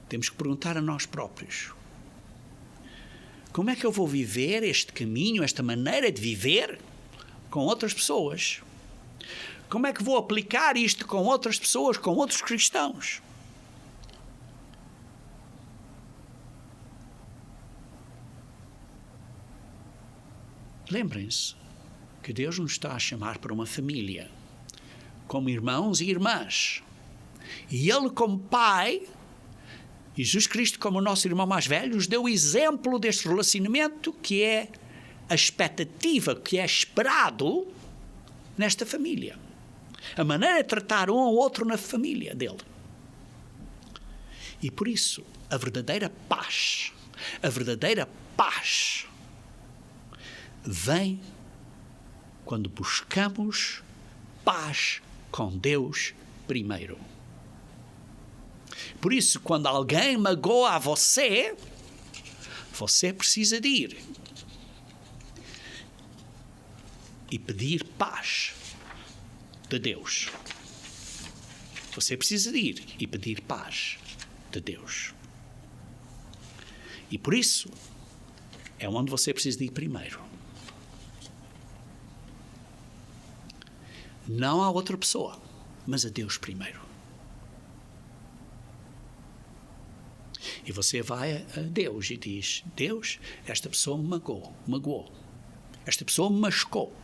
temos que perguntar a nós próprios: como é que eu vou viver este caminho, esta maneira de viver com outras pessoas? Como é que vou aplicar isto com outras pessoas, com outros cristãos? Lembrem-se que Deus nos está a chamar para uma família, como irmãos e irmãs. E Ele, como Pai, Jesus Cristo, como o nosso irmão mais velho, nos deu o exemplo deste relacionamento que é a expectativa, que é esperado nesta família. A maneira de tratar um ao outro na família dele. E por isso, a verdadeira paz vem quando buscamos paz com Deus primeiro. Por isso, quando alguém magoa você, você precisa de ir e pedir paz de Deus. Você precisa de ir e pedir paz de Deus. E por isso, é onde você precisa de ir primeiro. Não a outra pessoa, mas a Deus primeiro. E você vai a Deus e diz: Deus, esta pessoa me magoou. Esta pessoa me machucou.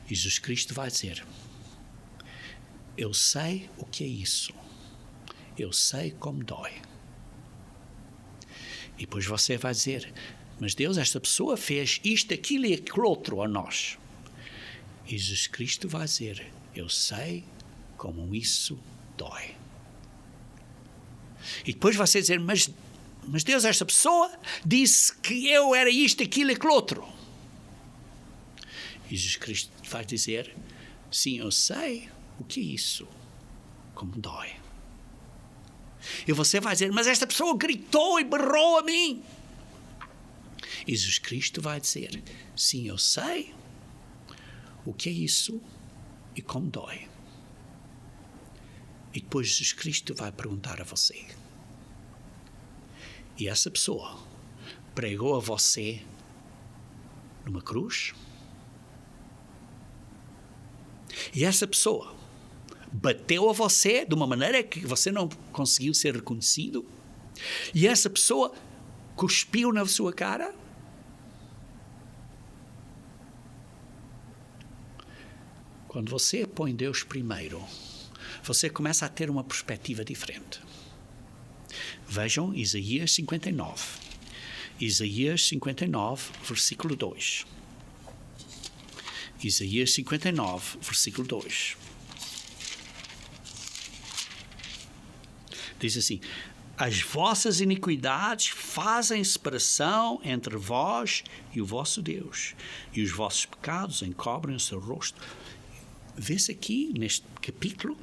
E Jesus Cristo vai dizer: eu sei o que é isso. Eu sei como dói. E depois você vai dizer: mas Deus, esta pessoa fez isto, aquilo e aquilo outro a nós. E Jesus Cristo vai dizer: eu sei como isso dói. E depois você dizer: mas Deus, esta pessoa disse que eu era isto, aquilo e aquilo outro. E Jesus Cristo vai dizer: sim, eu sei o que é isso, como dói. E você vai dizer: mas esta pessoa gritou e berrou a mim. E Jesus Cristo vai dizer: sim, eu sei o que é isso e como dói. E depois Jesus Cristo vai perguntar a você: e essa pessoa pregou a você numa cruz? E essa pessoa bateu a você de uma maneira que você não conseguiu ser reconhecido? E essa pessoa cuspiu na sua cara? Quando você põe Deus primeiro, você começa a ter uma perspectiva diferente. Vejam Isaías 59. Isaías 59, versículo 2. Isaías 59, versículo 2. Diz assim: As vossas iniquidades fazem separação entre vós e o vosso Deus, e os vossos pecados encobrem o seu rosto. Vê-se aqui, neste capítulo,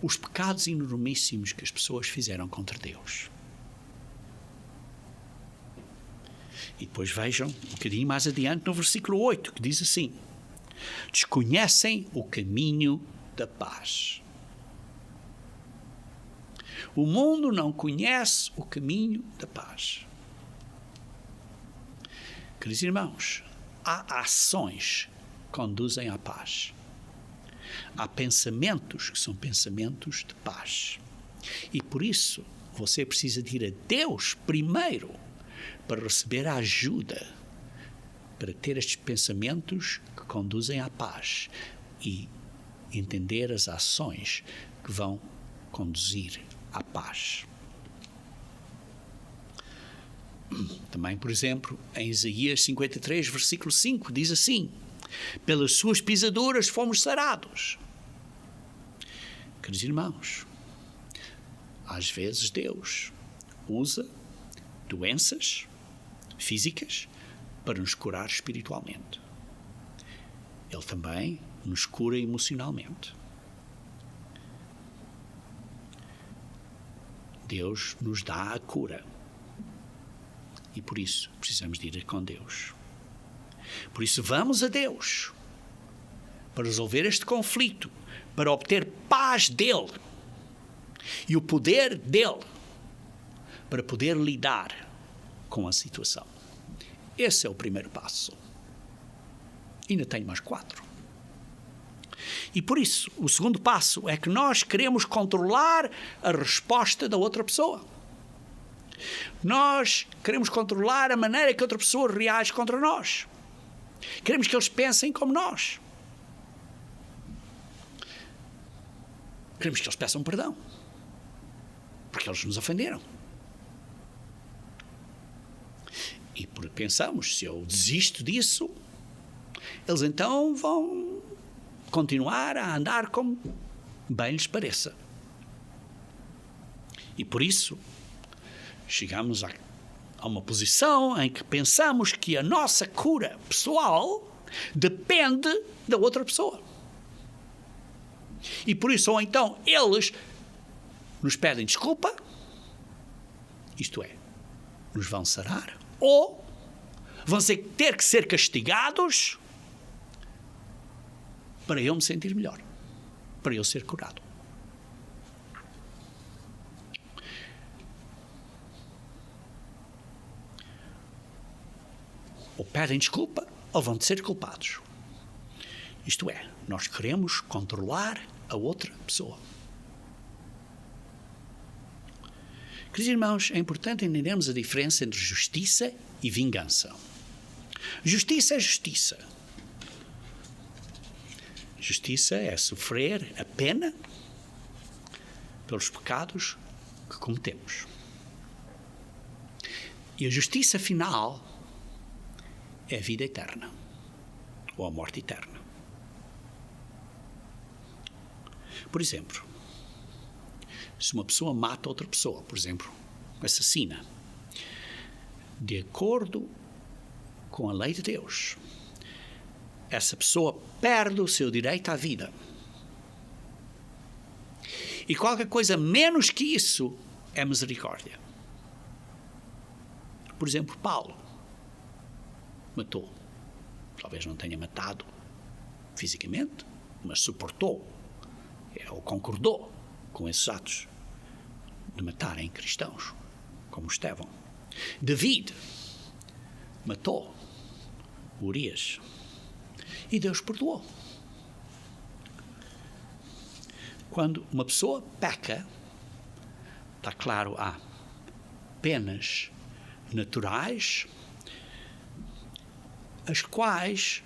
os pecados enormíssimos que as pessoas fizeram contra Deus. E depois vejam um bocadinho mais adiante no versículo 8, que diz assim: desconhecem o caminho da paz. O mundo não conhece o caminho da paz. Queridos irmãos, há ações que conduzem à paz. Há pensamentos que são pensamentos de paz. E por isso você precisa de ir a Deus primeiro para receber a ajuda para ter estes pensamentos que conduzem à paz e entender as ações que vão conduzir à paz. Também, por exemplo, em Isaías 53, versículo 5, diz assim: pelas suas pisaduras fomos sarados. Queridos irmãos, às vezes Deus usa doenças físicas para nos curar espiritualmente. Ele também nos cura emocionalmente. Deus nos dá a cura. E por isso precisamos de ir com Deus. Por isso vamos a Deus para resolver este conflito, para obter paz dele e o poder dele para poder lidar com a situação. Esse é o primeiro passo. Ainda tenho mais 4. E por isso, o segundo passo é que nós queremos controlar a resposta da outra pessoa. Nós queremos controlar a maneira que a outra pessoa reage contra nós. Queremos que eles pensem como nós. Queremos que eles peçam perdão, porque eles nos ofenderam. E pensamos, se eu desisto disso, eles então vão continuar a andar como bem lhes pareça. E por isso, chegamos a uma posição em que pensamos que a nossa cura pessoal depende da outra pessoa. E por isso, ou então, eles nos pedem desculpa, isto é, nos vão sarar, ou vão ter que ser castigados para eu me sentir melhor, para eu ser curado. Ou pedem desculpa, ou vão ser culpados. Isto é, nós queremos controlar a outra pessoa. Queridos irmãos, é importante entendermos a diferença entre justiça e vingança. Justiça é justiça. Justiça é sofrer a pena pelos pecados que cometemos. E a justiça final é a vida eterna, ou a morte eterna. Por exemplo, se uma pessoa mata outra pessoa, por exemplo, assassina, de acordo com a lei de Deus, essa pessoa perde o seu direito à vida. E qualquer coisa menos que isso é misericórdia. Por exemplo, Paulo matou. Talvez não tenha matado fisicamente, mas suportou ou concordou com esses atos de matarem cristãos, como Estevão. David matou Urias e Deus perdoou. Quando uma pessoa peca, está claro, há penas naturais, as quais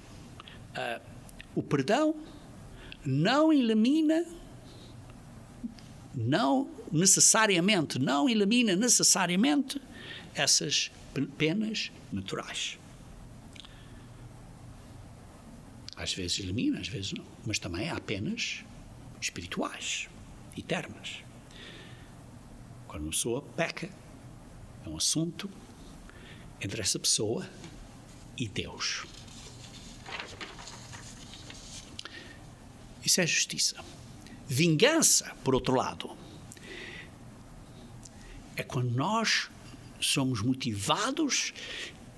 o perdão não elimina necessariamente essas penas naturais. Às vezes elimina, às vezes não. Mas também há penas espirituais, eternas. Quando uma pessoa peca, é um assunto entre essa pessoa e Deus. Isso é justiça. Vingança, por outro lado, é quando nós somos motivados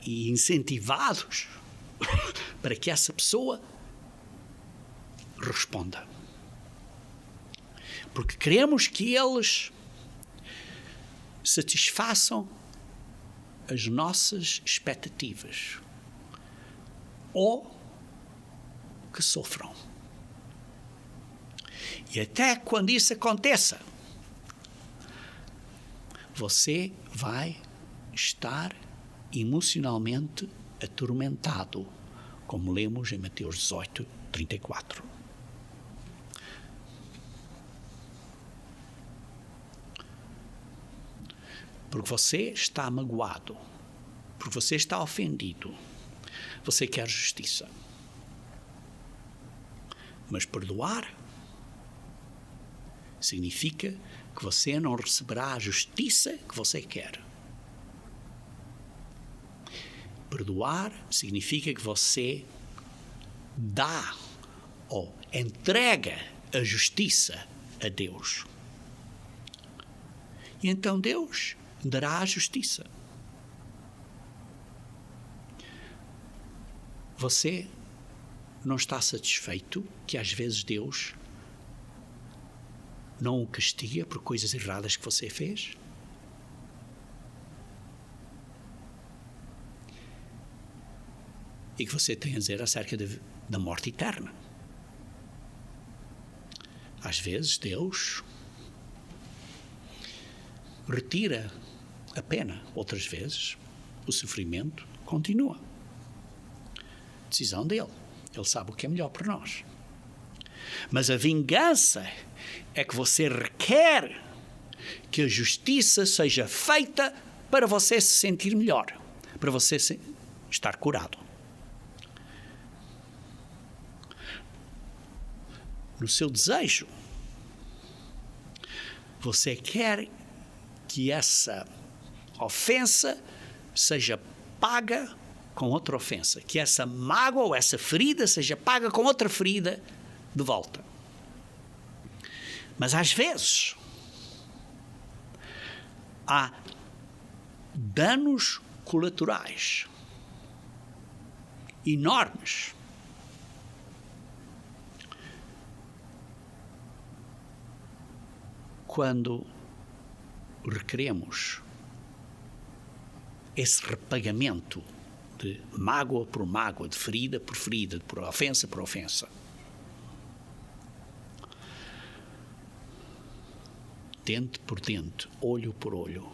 e incentivados para que essa pessoa responda. Porque queremos que eles satisfaçam as nossas expectativas ou que sofram. E até quando isso aconteça, você vai estar emocionalmente atormentado, como lemos em Mateus 18, 34. Porque você está magoado, porque você está ofendido, você quer justiça. Mas perdoar significa que você não receberá a justiça que você quer. Perdoar significa que você dá ou entrega a justiça a Deus. E então Deus dará a justiça. Você não está satisfeito que às vezes Deus não o castiga por coisas erradas que você fez? E que você tem a dizer acerca da morte eterna? Às vezes Deus retira a pena, outras vezes o sofrimento continua. Decisão dele. Ele sabe o que é melhor para nós. Mas a vingança é que você requer que a justiça seja feita para você se sentir melhor, para você estar curado. No seu desejo, você quer que essa ofensa seja paga com outra ofensa, que essa mágoa ou essa ferida seja paga com outra ferida de volta. Mas às vezes há danos colaterais enormes quando requeremos esse repagamento de mágoa por mágoa, de ferida por ferida, por ofensa por ofensa. Dente por dente, olho por olho.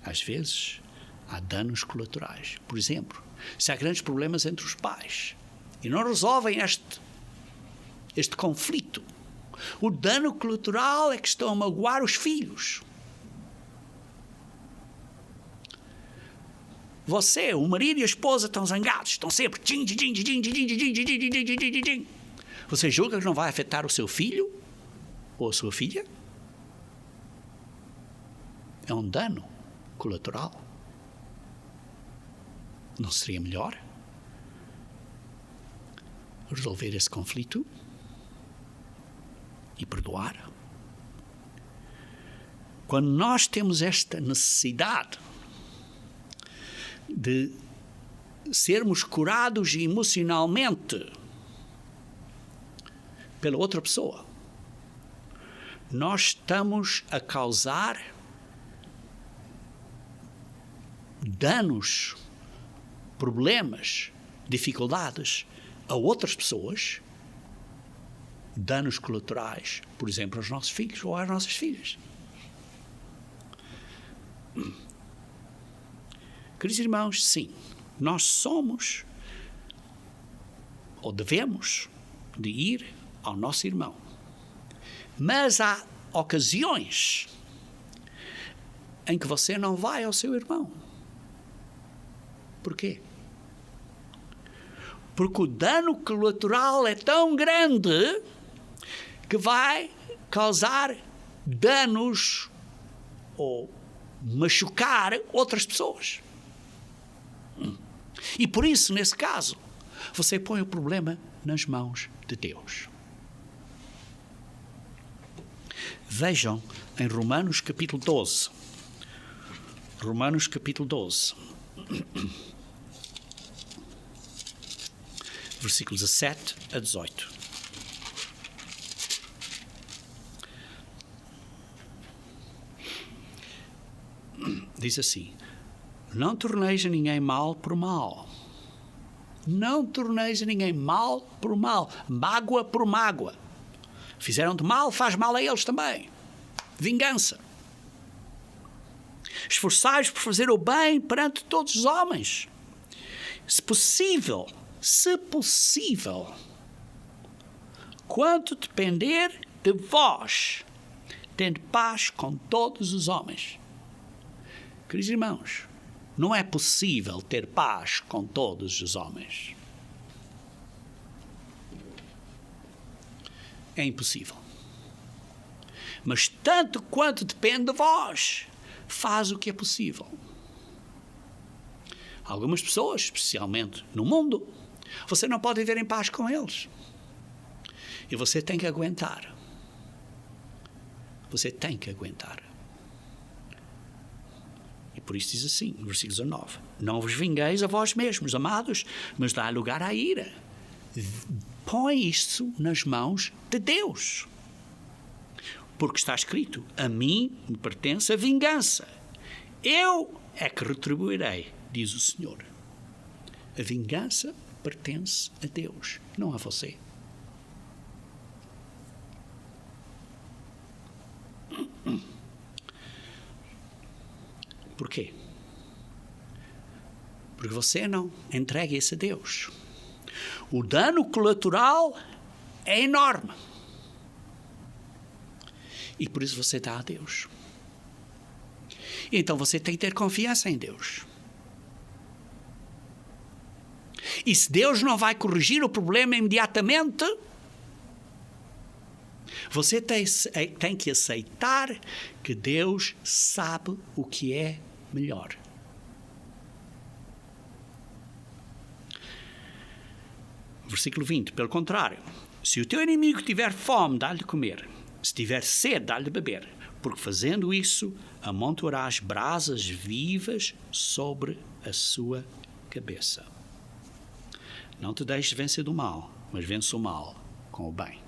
Às vezes, há danos colaterais. Por exemplo, se há grandes problemas entre os pais e não resolvem este conflito, o dano colateral é que estão a magoar os filhos. Você, o marido e a esposa estão zangados, estão sempre... Você julga que não vai afetar o seu filho ou a sua filha? É um dano colateral. Não seria melhor resolver esse conflito e perdoar? Quando nós temos esta necessidade de sermos curados emocionalmente pela outra pessoa, nós estamos a causar danos, problemas, dificuldades a outras pessoas, danos colaterais, por exemplo, aos nossos filhos ou às nossas filhas. Queridos irmãos, sim, nós somos ou devemos de ir ao nosso irmão. Mas há ocasiões em que você não vai ao seu irmão. Por quê? Porque o dano colateral é tão grande que vai causar danos ou machucar outras pessoas. E por isso, nesse caso, você põe o problema nas mãos de Deus. Vejam em Romanos capítulo 12. Romanos capítulo 12. Versículos 17 a 18. Diz assim: não torneis a ninguém mal por mal. Não torneis a ninguém mal por mal. Mágoa por mágoa. Fizeram-te mal, faz mal a eles também. Vingança. Esforçai-vos por fazer o bem perante todos os homens. Se possível, quanto depender de vós, tende paz com todos os homens. Queridos irmãos, não é possível ter paz com todos os homens. É impossível. Mas tanto quanto depende de vós, faz o que é possível. Algumas pessoas, especialmente no mundo, você não pode viver em paz com eles. E você tem que aguentar. Você tem que aguentar. E por isso diz assim, no versículo 19: não vos vingueis a vós mesmos, amados, mas dá lugar à ira. Põe isto nas mãos de Deus. Porque está escrito: a mim me pertence a vingança. Eu é que retribuirei, diz o Senhor. A vingança pertence a Deus, não a você. Por quê? Porque você não entrega isso a Deus. O dano colateral é enorme. E por isso você dá a Deus. E então você tem que ter confiança em Deus. E se Deus não vai corrigir o problema imediatamente, você tem que aceitar que Deus sabe o que é melhor. Versículo 20. Pelo contrário, se o teu inimigo tiver fome, dá-lhe de comer. Se tiver sede, dá-lhe de beber. Porque fazendo isso, amontoarás brasas vivas sobre a sua cabeça. Não te deixes vencer do mal, mas vence o mal com o bem.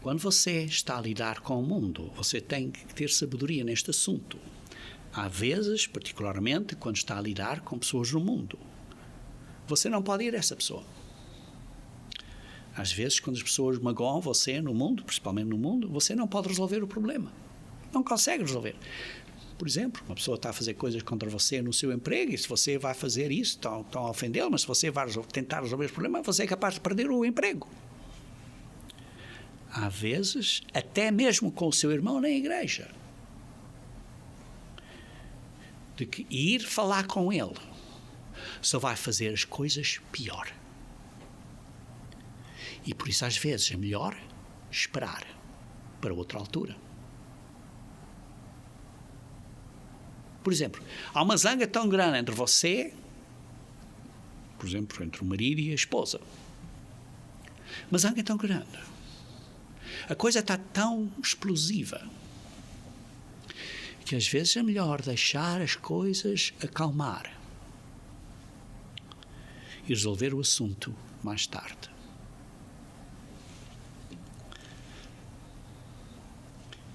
Quando você está a lidar com o mundo, você tem que ter sabedoria neste assunto. Há vezes, particularmente, quando está a lidar com pessoas no mundo, você não pode ir a essa pessoa. Às vezes, quando as pessoas magoam você no mundo, principalmente no mundo, você não pode resolver o problema. Não consegue resolver. Por exemplo, uma pessoa está a fazer coisas contra você no seu emprego, e se você vai fazer isso, estão a ofendê-lo, mas se você vai tentar resolver esse problema, você é capaz de perder o emprego. Há vezes, até mesmo com o seu irmão na igreja, de que ir falar com ele só vai fazer as coisas pior. E por isso, às vezes, é melhor esperar para outra altura. Por exemplo, há uma zanga tão grande entre você, por exemplo, entre o marido e a esposa. Uma zanga tão grande. A coisa está tão explosiva que às vezes é melhor deixar as coisas acalmar e resolver o assunto mais tarde.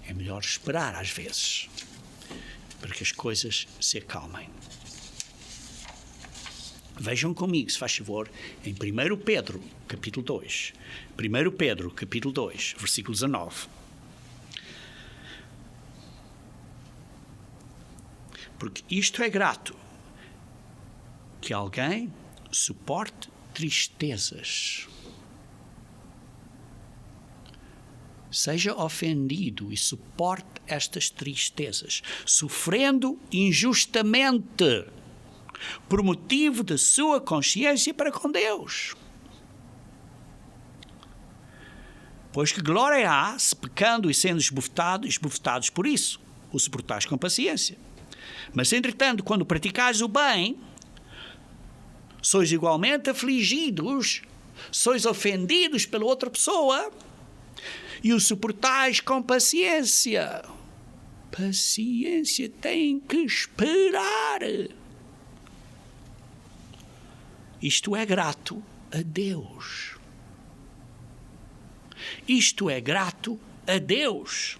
É melhor esperar às vezes para que as coisas se acalmem. Vejam comigo, se faz favor, em 1 Pedro, capítulo 2. 1 Pedro, capítulo 2, versículo 19. Porque isto é grato, que alguém suporte tristezas, seja ofendido e suporte estas tristezas, sofrendo injustamente, por motivo da sua consciência para com Deus. Pois que glória há, se pecando e sendo esbofetados por isso, o suportais com paciência. Mas, entretanto, quando praticais o bem, sois igualmente afligidos, sois ofendidos pela outra pessoa e o suportais com paciência. Paciência, tem que esperar. Isto é grato a Deus. Isto é grato a Deus.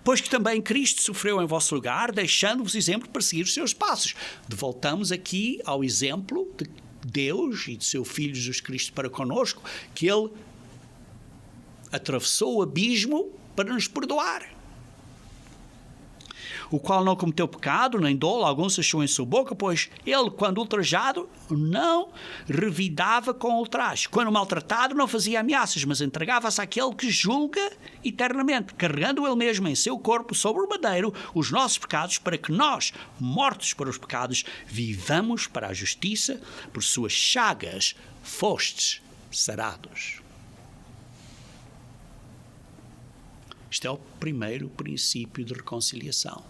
Pois que também Cristo sofreu em vosso lugar, deixando-vos exemplo para seguir os seus passos. Voltamos aqui ao exemplo de Deus e de seu Filho Jesus Cristo para conosco, que Ele atravessou o abismo para nos perdoar. O qual não cometeu pecado, nem dolo algum se achou em sua boca, pois ele, quando ultrajado, não revidava com ultraje. Quando maltratado, não fazia ameaças, mas entregava-se àquele que julga eternamente, carregando ele mesmo em seu corpo sobre o madeiro os nossos pecados, para que nós, mortos para os pecados, vivamos para a justiça, por suas chagas fostes sarados. Este é o primeiro princípio de reconciliação.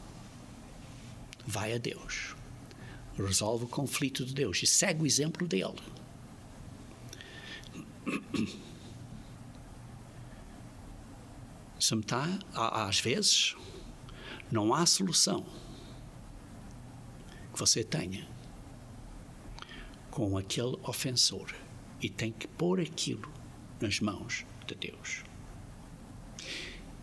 Vai a Deus, resolve o conflito de Deus e segue o exemplo dele. Às vezes, não há solução que você tenha com aquele ofensor e tem que pôr aquilo nas mãos de Deus.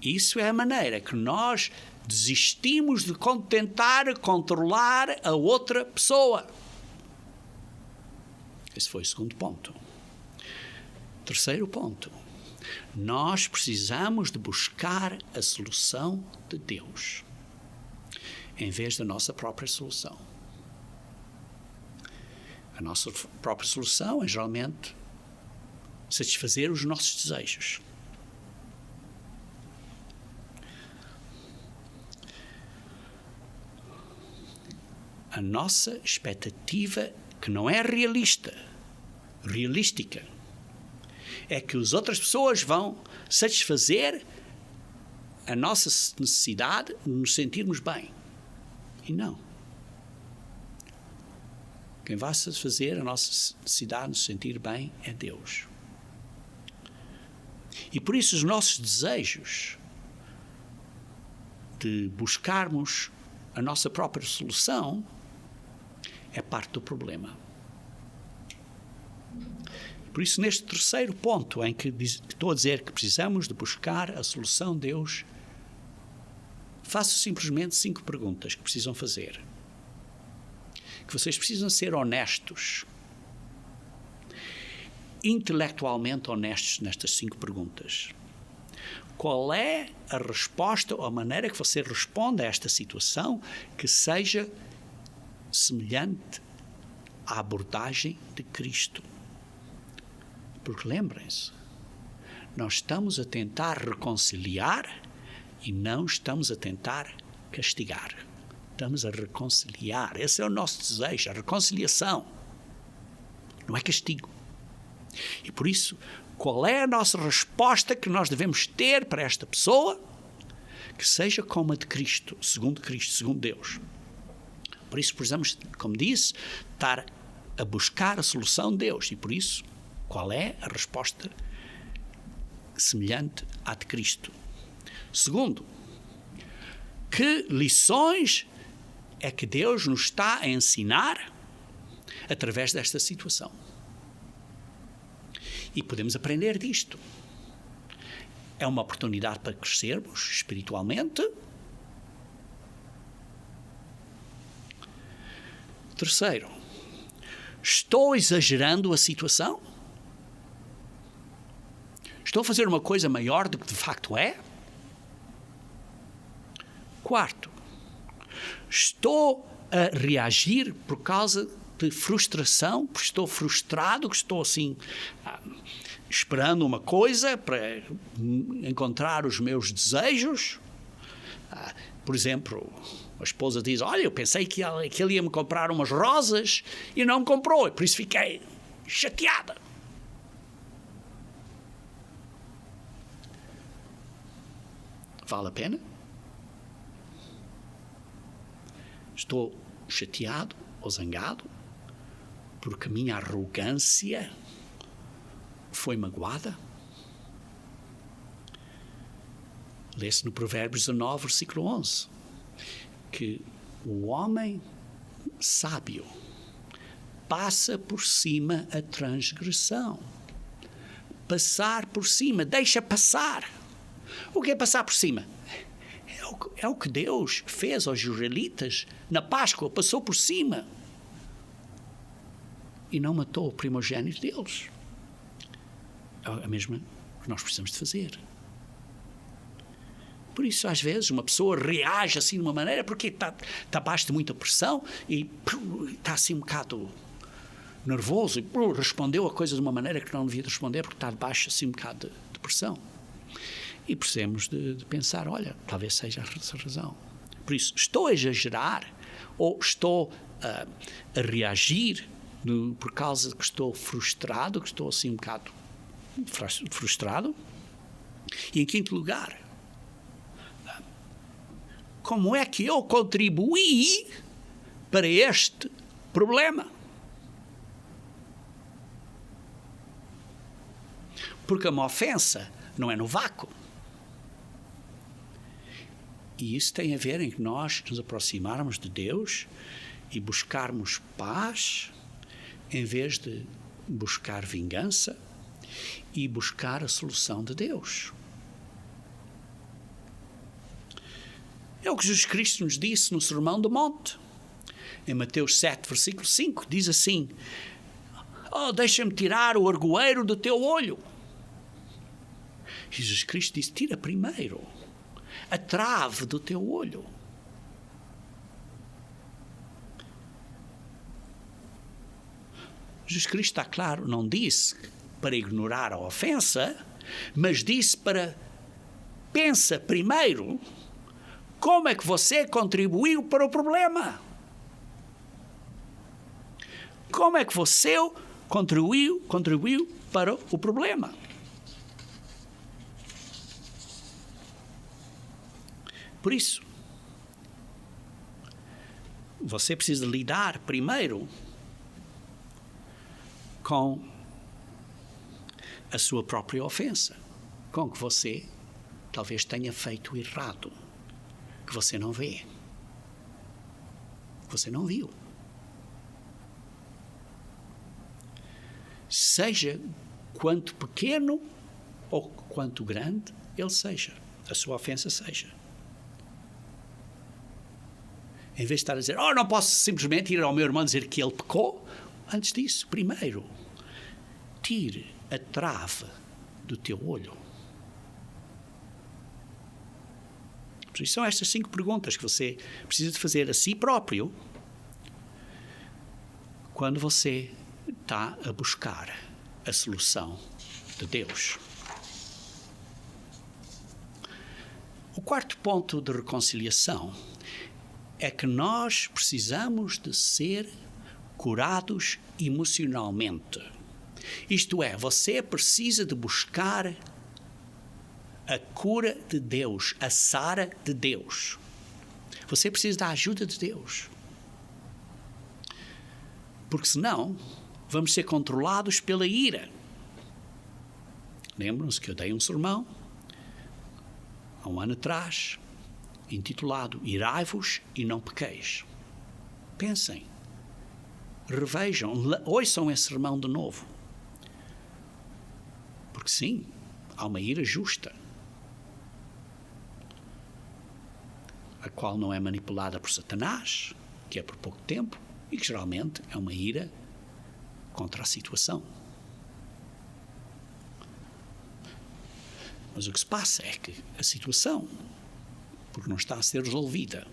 Isso é a maneira que nós desistimos de tentar controlar a outra pessoa. Esse foi o segundo ponto. Terceiro ponto. Nós precisamos de buscar a solução de Deus, em vez da nossa própria solução. A nossa própria solução é, geralmente, satisfazer os nossos desejos. A nossa expectativa, que não é realística, é que as outras pessoas vão satisfazer a nossa necessidade de nos sentirmos bem. E não. Quem vai satisfazer a nossa necessidade de nos sentir bem é Deus. E por isso os nossos desejos de buscarmos a nossa própria solução é parte do problema. Por isso, neste terceiro ponto, em que estou a dizer que precisamos de buscar a solução de Deus, faço simplesmente 5 perguntas que precisam fazer. Que vocês precisam ser honestos, intelectualmente honestos nestas 5 perguntas. Qual é a resposta ou a maneira que você responde a esta situação que seja semelhante à abordagem de Cristo? Porque lembrem-se, nós estamos a tentar reconciliar e não estamos a tentar castigar. Estamos a reconciliar. Esse é o nosso desejo, a reconciliação. Não é castigo. E por isso, qual é a nossa resposta que nós devemos ter para esta pessoa? Que seja como a de Cristo, segundo Deus. Por isso precisamos, como disse, estar a buscar a solução de Deus. E por isso, qual é a resposta semelhante à de Cristo? Segundo, que lições é que Deus nos está a ensinar através desta situação? E podemos aprender disto. É uma oportunidade para crescermos espiritualmente. Terceiro, estou exagerando a situação? Estou a fazer uma coisa maior do que de facto é? Quarto, estou a reagir por causa de frustração, porque estou frustrado, que estou assim esperando uma coisa para encontrar os meus desejos. Por exemplo, a esposa diz: olha, eu pensei que ele ia me comprar umas rosas e não me comprou, e por isso fiquei chateada. Vale a pena? Estou chateado ou zangado porque a minha arrogância foi magoada? Lê-se no Provérbios 19, versículo 11, que o homem sábio passa por cima a transgressão. Passar por cima, deixa passar. O que é passar por cima? É o que Deus fez aos israelitas na Páscoa, passou por cima e não matou o primogênito deles. É a mesma que nós precisamos de fazer. Por isso, às vezes, uma pessoa reage assim de uma maneira porque está abaixo de muita pressão e está assim um bocado nervoso e respondeu a coisa de uma maneira que não devia responder porque está debaixo assim um bocado de pressão. E precisamos de pensar, olha, talvez seja essa razão. Por isso, estou a exagerar ou estou a reagir por causa de que estou frustrado, que estou assim um bocado frustrado? E em quinto lugar, como é que eu contribuí para este problema? Porque uma ofensa não é no vácuo. E isso tem a ver em que nós nos aproximarmos de Deus e buscarmos paz em vez de buscar vingança e buscar a solução de Deus. É o que Jesus Cristo nos disse no Sermão do Monte. Em Mateus 7, versículo 5, diz assim: deixa-me tirar o argoeiro do teu olho. Jesus Cristo disse: tira primeiro a trave do teu olho. Jesus Cristo, está claro, não disse para ignorar a ofensa, mas disse para pensa primeiro como é que você contribuiu para o problema. Como é que você contribuiu para o problema. Por isso, você precisa lidar primeiro com a sua própria ofensa, com que você talvez tenha feito errado, que você não vê, que você não viu. Seja quanto pequeno ou quanto grande ele seja, a sua ofensa seja. Em vez de estar a dizer, não posso simplesmente ir ao meu irmão dizer que ele pecou, antes disso, primeiro, tire a trave do teu olho. Por isso são estas 5 perguntas que você precisa de fazer a si próprio quando você está a buscar a solução de Deus. O quarto ponto de reconciliação é que nós precisamos de ser curados emocionalmente. Isto é, você precisa de buscar a cura de Deus, a sara de Deus. Você precisa da ajuda de Deus. Porque senão vamos ser controlados pela ira. Lembram-se que eu dei um sermão há um ano atrás, intitulado Irai-vos e não pequeis. Pensem, revejam, ouçam esse sermão de novo. Porque sim, há uma ira justa, a qual não é manipulada por Satanás, que é por pouco tempo, e que geralmente é uma ira contra a situação. Mas o que se passa é que a situação, porque não está a ser resolvida,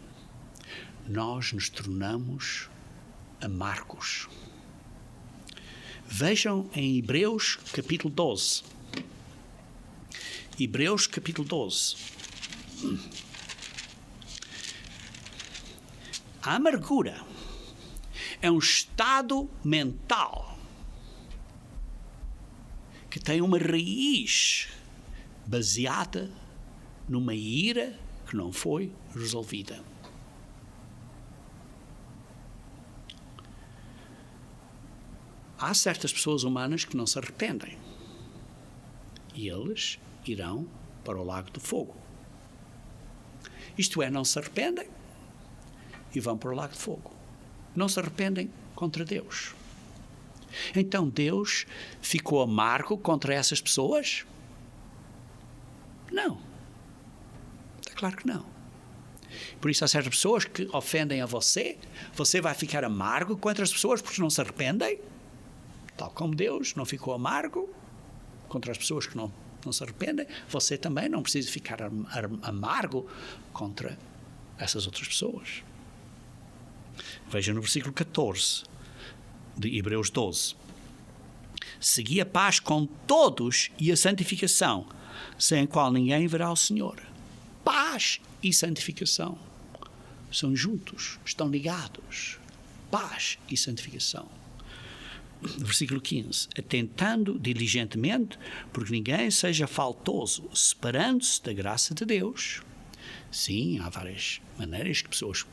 nós nos tornamos amargos. Vejam em Hebreus capítulo 12. Hebreus capítulo 12. A amargura é um estado mental que tem uma raiz baseada numa ira que não foi resolvida. Há certas pessoas humanas que não se arrependem. E eles irão para o lago de fogo. Isto é, não se arrependem e vão para o lago de fogo. Não se arrependem contra Deus. Então Deus ficou amargo contra essas pessoas? Não. Está claro que não. Por isso há certas pessoas que ofendem a você. Você vai ficar amargo contra as pessoas porque não se arrependem? Tal como Deus não ficou amargo contra as pessoas que não se arrependem, você também não precisa ficar amargo contra essas outras pessoas. Veja no versículo 14 de Hebreus 12. Segui a paz com todos e a santificação, sem a qual ninguém verá o Senhor. Paz e santificação são juntos, estão ligados. Paz e santificação. Versículo 15. Atentando diligentemente, porque ninguém seja faltoso, separando-se da graça de Deus. Sim, há várias maneiras que pessoas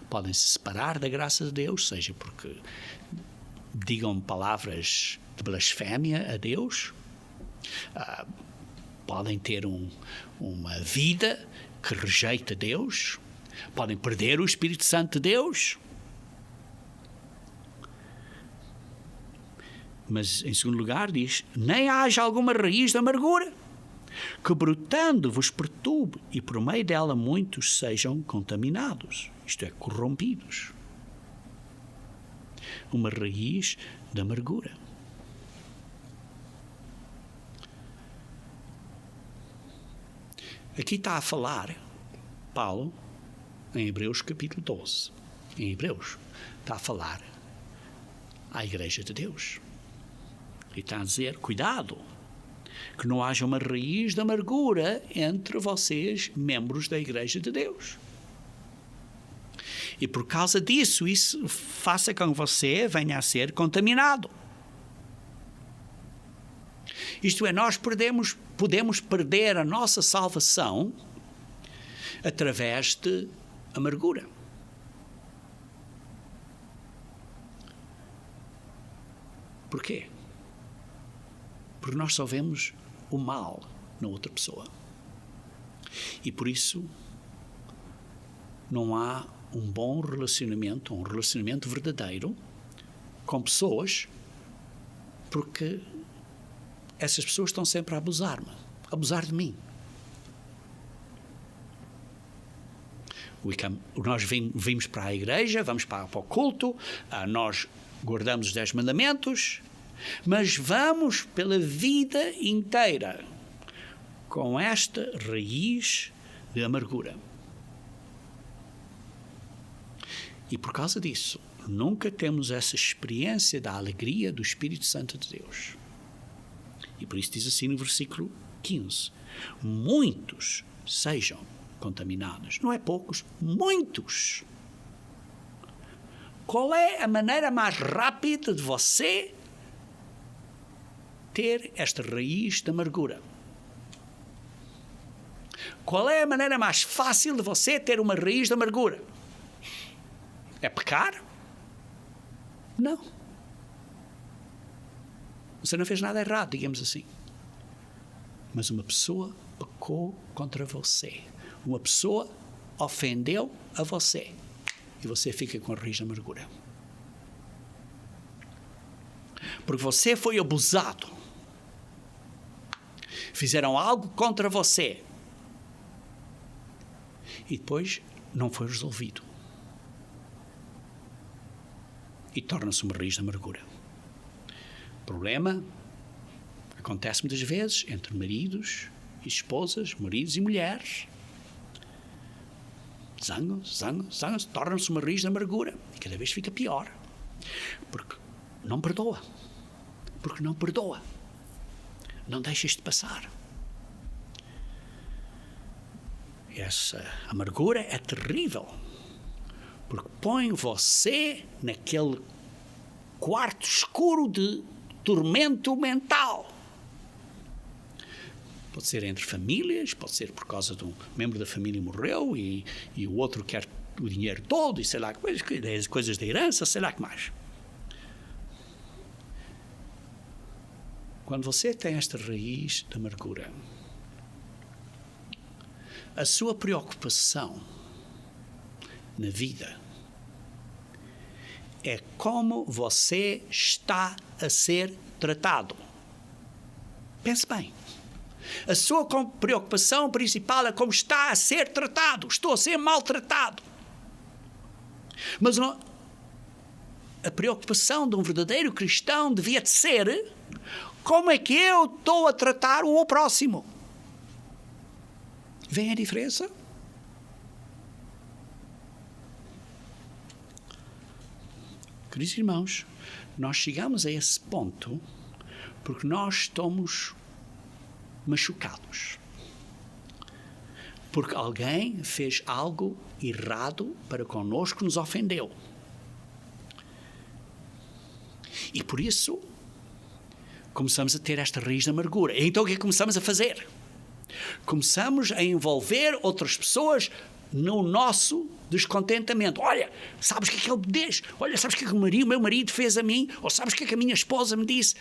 podem se separar da graça de Deus, seja porque digam palavras de blasfémia a Deus, podem ter uma vida que rejeita Deus, podem perder o Espírito Santo de Deus. Mas, em segundo lugar, diz, nem haja alguma raiz de amargura, que brotando vos perturbe, e por meio dela muitos sejam contaminados, isto é, corrompidos. Uma raiz de amargura. Aqui está a falar Paulo, em Hebreus capítulo 12. Em Hebreus, está a falar à Igreja de Deus. E está a dizer, cuidado, que não haja uma raiz de amargura entre vocês, membros da Igreja de Deus. E por causa disso, isso faça com que você venha a ser contaminado. Isto é, nós podemos perder a nossa salvação através de amargura. Porquê? Porque nós só vemos o mal na outra pessoa. E por isso não há um bom relacionamento, um relacionamento verdadeiro com pessoas, porque essas pessoas estão sempre a abusar-me, a abusar de mim. Nós vimos para a igreja, vamos para o culto, nós guardamos os 10 mandamentos, mas vamos pela vida inteira com esta raiz de amargura. E por causa disso, nunca temos essa experiência da alegria do Espírito Santo de Deus. E por isso diz assim no versículo 15, muitos sejam contaminados. Não é poucos, muitos. Qual é a maneira mais rápida de você ter esta raiz de amargura? Qual é a maneira mais fácil de você ter uma raiz de amargura? É pecar? Não. Você não fez nada errado, digamos assim. Mas uma pessoa pecou contra você. Uma pessoa ofendeu a você. E você fica com a raiz de amargura. Porque você foi abusado. Fizeram algo contra você. E depois não foi resolvido. E torna-se uma raiz de amargura. O problema acontece muitas vezes entre maridos e esposas, maridos e mulheres. Zangam-se, tornam-se uma raiz de amargura. E cada vez fica pior. Porque não perdoa. Porque não perdoa. Não deixa isto passar. Essa amargura é terrível. Porque põe você naquele quarto escuro de tormento mental. Pode ser entre famílias, pode ser por causa de um membro da família morreu e o outro quer o dinheiro todo e sei lá, coisas da herança, sei lá que mais. Quando você tem esta raiz de amargura, a sua preocupação na vida é como você está a ser tratado. Pense bem. A sua preocupação principal é como está a ser tratado. Estou a ser maltratado. Mas a preocupação de um verdadeiro cristão devia de ser como é que eu estou a tratar o próximo. Vem a diferença? Queridos irmãos, nós chegamos a esse ponto porque nós estamos machucados. Porque alguém fez algo errado para connosco, nos ofendeu. E por isso começamos a ter esta raiz de amargura. Então o que é que começamos a fazer? Começamos a envolver outras pessoas no nosso descontentamento. Olha, sabes o que é que ele me diz? Olha, sabes o que é que o meu marido fez a mim? Ou sabes o que é que a minha esposa me disse?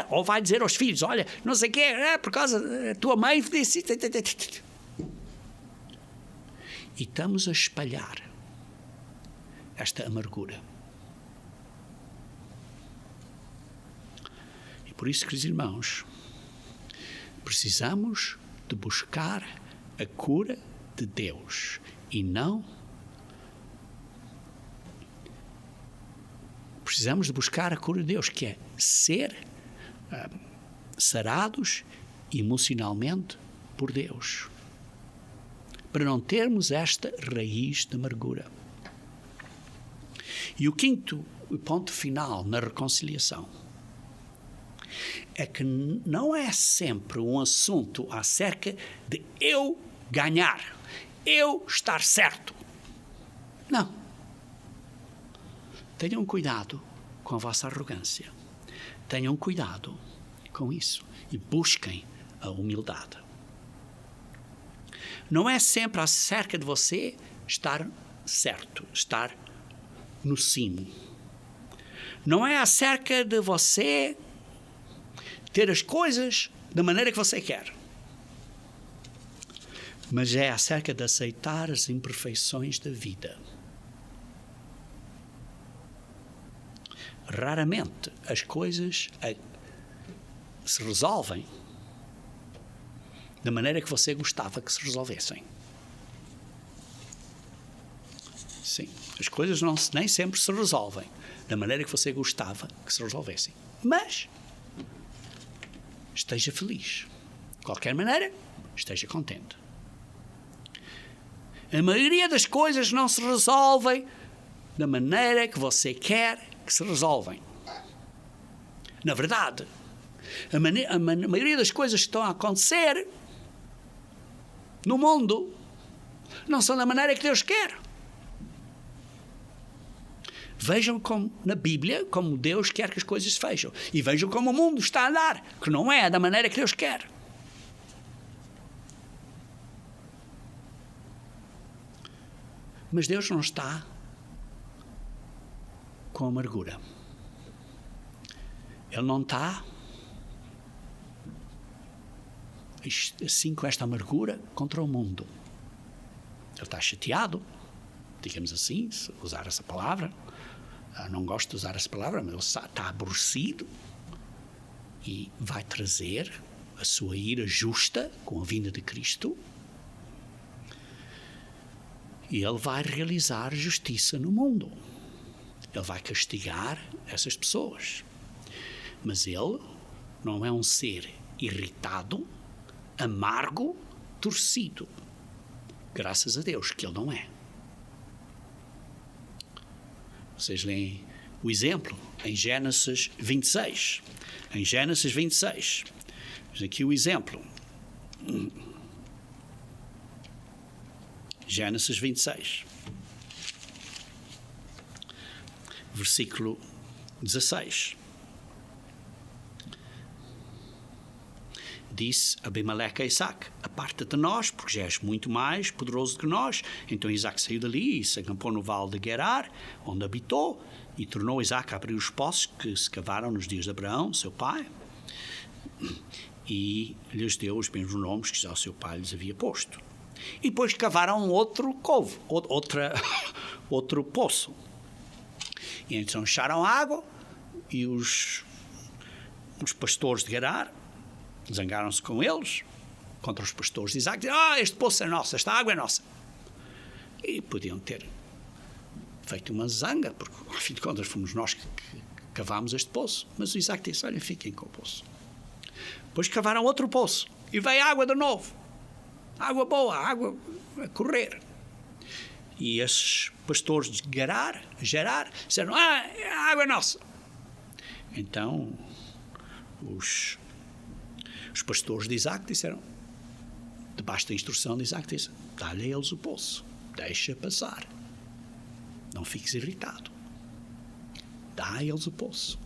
Ou vai dizer aos filhos, olha, não sei o que é, por causa da tua mãe disse. E estamos a espalhar esta amargura. E por isso, queridos irmãos, precisamos de buscar a cura de Deus e não precisamos de buscar a cura de Deus, que é ser sarados emocionalmente por Deus, para não termos esta raiz de amargura. E o quinto ponto final na reconciliação é que não é sempre um assunto acerca de eu ganhar, eu estar certo. Não. Tenham cuidado com a vossa arrogância. Tenham cuidado com isso e busquem a humildade. Não é sempre acerca de você estar certo, estar no cimo. Não é acerca de você ter as coisas da maneira que você quer. Mas é acerca de aceitar as imperfeições da vida. Raramente as coisas se resolvem da maneira que você gostava que se resolvessem. Sim, as coisas nem sempre se resolvem da maneira que você gostava que se resolvessem. Mas esteja feliz. De qualquer maneira, esteja contente. A maioria das coisas não se resolvem da maneira que você quer que se resolvem. Na verdade, a maioria das coisas que estão a acontecer no mundo não são da maneira que Deus quer. Vejam como na Bíblia, como Deus quer que as coisas se fecham. E vejam como o mundo está a andar, que não é da maneira que Deus quer. Mas Deus não está com amargura. Ele não está assim com esta amargura contra o mundo. Ele está chateado, digamos assim, se usar essa palavra. Não gosto de usar essa palavra, mas ele está aborrecido e vai trazer a sua ira justa com a vinda de Cristo. E ele vai realizar justiça no mundo. Ele vai castigar essas pessoas. Mas ele não é um ser irritado, amargo, torcido. Graças a Deus que ele não é. Vocês leem o exemplo em Gênesis 26. Em Gênesis 26. Mas aqui o exemplo. Gênesis 26. Versículo 16. disse Abimeleque a Isaac: aparta-te de nós, porque já és muito mais poderoso que nós. Então Isaac saiu dali e se acampou no vale de Gerar, onde habitou, e tornou Isaac a abrir os poços que se cavaram nos dias de Abraão, seu pai, e lhes deu os mesmos nomes que já o seu pai lhes havia posto. E depois cavaram outro covo, outro poço. E então acharam água, e os pastores de Gerar zangaram-se com eles, contra os pastores de Isaac, diziam: este poço é nosso, esta água é nossa. E podiam ter feito uma zanga, porque, ao fim de contas, fomos nós que cavámos este poço. Mas o Isaac disse: olha, fiquem com o poço. Depois cavaram outro poço, e veio água de novo. Água boa, água a correr. E esses pastores de Gerar disseram: a água é nossa. Então, os pastores de Isaac disseram, debaixo da instrução de Isaac, disseram: dá-lhe a eles o poço, deixa passar, não fiques irritado, dá a eles o poço,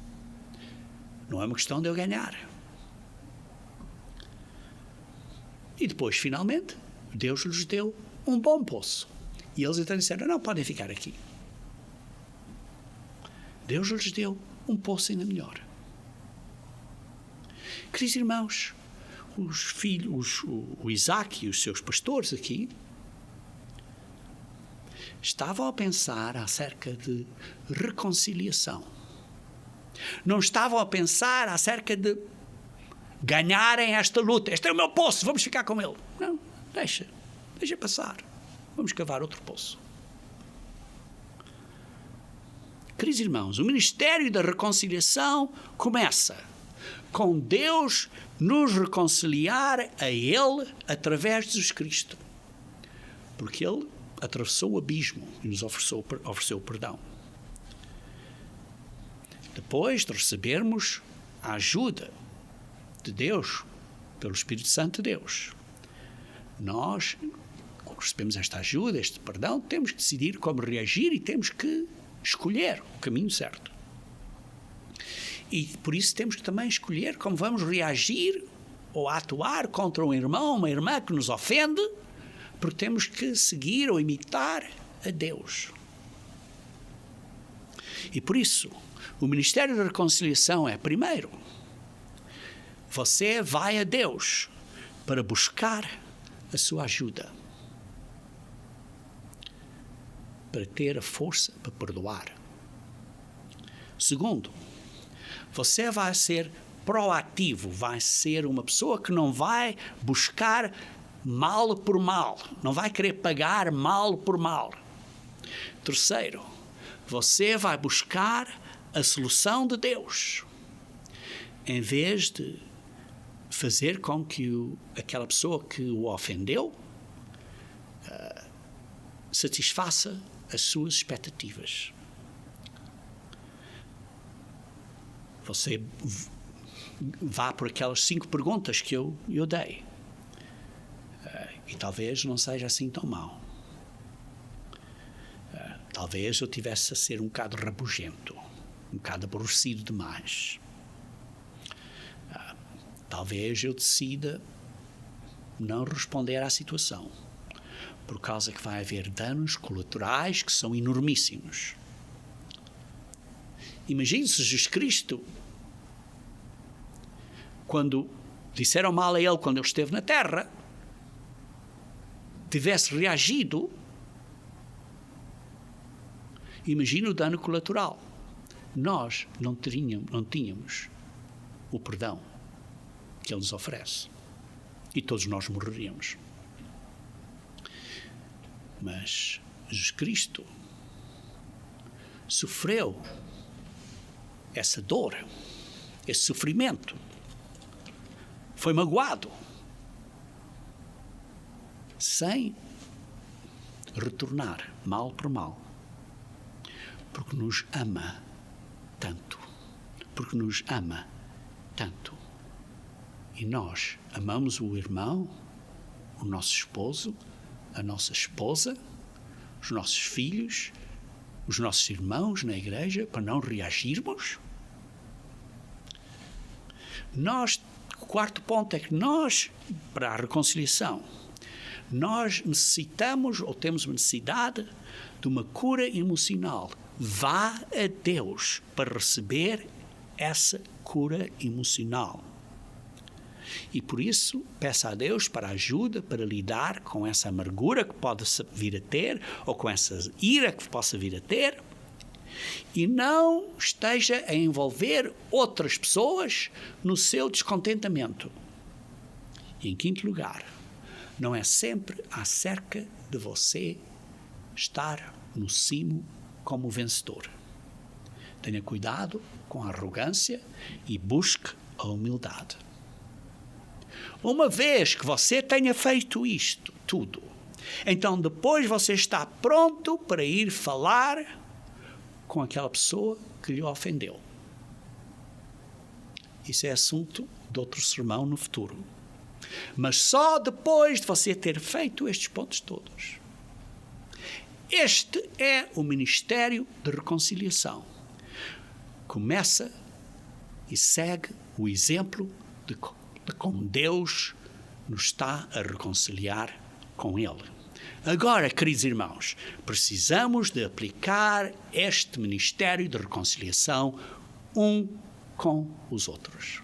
não é uma questão de eu ganhar. E depois, finalmente, Deus lhes deu um bom poço, e eles então disseram: não, podem ficar aqui. Deus lhes deu um poço ainda melhor. Queridos irmãos, os filhos, o Isaac e os seus pastores aqui, estavam a pensar acerca de reconciliação. Não estavam a pensar acerca de ganharem esta luta. Este é o meu poço, vamos ficar com ele. Não, deixa passar. Vamos cavar outro poço. Queridos irmãos, o ministério da reconciliação começa com Deus nos reconciliar a Ele através de Jesus Cristo. Porque Ele atravessou o abismo e nos ofereceu perdão. Depois de recebermos a ajuda de Deus, pelo Espírito Santo de Deus, nós, quando recebemos esta ajuda, este perdão, temos que decidir como reagir e temos que escolher o caminho certo. E por isso temos que também escolher como vamos reagir ou atuar contra um irmão, uma irmã que nos ofende, porque temos que seguir ou imitar a Deus. E por isso, o ministério da reconciliação é, primeiro, você vai a Deus para buscar a sua ajuda, para ter a força para perdoar. Segundo, você vai ser proativo, vai ser uma pessoa que não vai buscar mal por mal, não vai querer pagar mal por mal. Terceiro, você vai buscar a solução de Deus, em vez de fazer com que aquela pessoa que o ofendeu satisfaça as suas expectativas. Você vá por aquelas 5 perguntas que eu dei. E talvez não seja assim tão mau. Talvez eu tivesse a ser um bocado rabugento, um bocado aborrecido demais. Talvez eu decida não responder à situação, por causa que vai haver danos colaterais que são enormíssimos. Imagine se Jesus Cristo, quando disseram mal a ele quando ele esteve na terra, tivesse reagido. Imagine o dano colateral. Nós não tínhamos o perdão que ele nos oferece. E todos nós morreríamos. Mas Jesus Cristo sofreu essa dor, esse sofrimento, foi magoado, sem retornar mal por mal, porque nos ama tanto, e nós amamos o irmão, o nosso esposo, a nossa esposa, os nossos filhos, os nossos irmãos na igreja, para não reagirmos. Nós, O quarto ponto é que nós, para a reconciliação, nós necessitamos ou temos necessidade de uma cura emocional. Vá a Deus para receber essa cura emocional. E por isso, peça a Deus para ajuda para lidar com essa amargura que pode vir a ter, ou com essa ira que possa vir a ter, e não esteja a envolver outras pessoas no seu descontentamento. E em quinto lugar, não é sempre acerca de você estar no cimo como vencedor. Tenha cuidado com a arrogância e busque a humildade. Uma vez que você tenha feito isto tudo, então depois você está pronto para ir falar com aquela pessoa que lhe ofendeu. Isso é assunto de outro sermão no futuro. Mas só depois de você ter feito estes pontos todos. Este é o ministério de reconciliação. Começa e segue o exemplo de como Deus nos está a reconciliar com Ele. Agora, queridos irmãos, precisamos de aplicar este ministério de reconciliação um com os outros.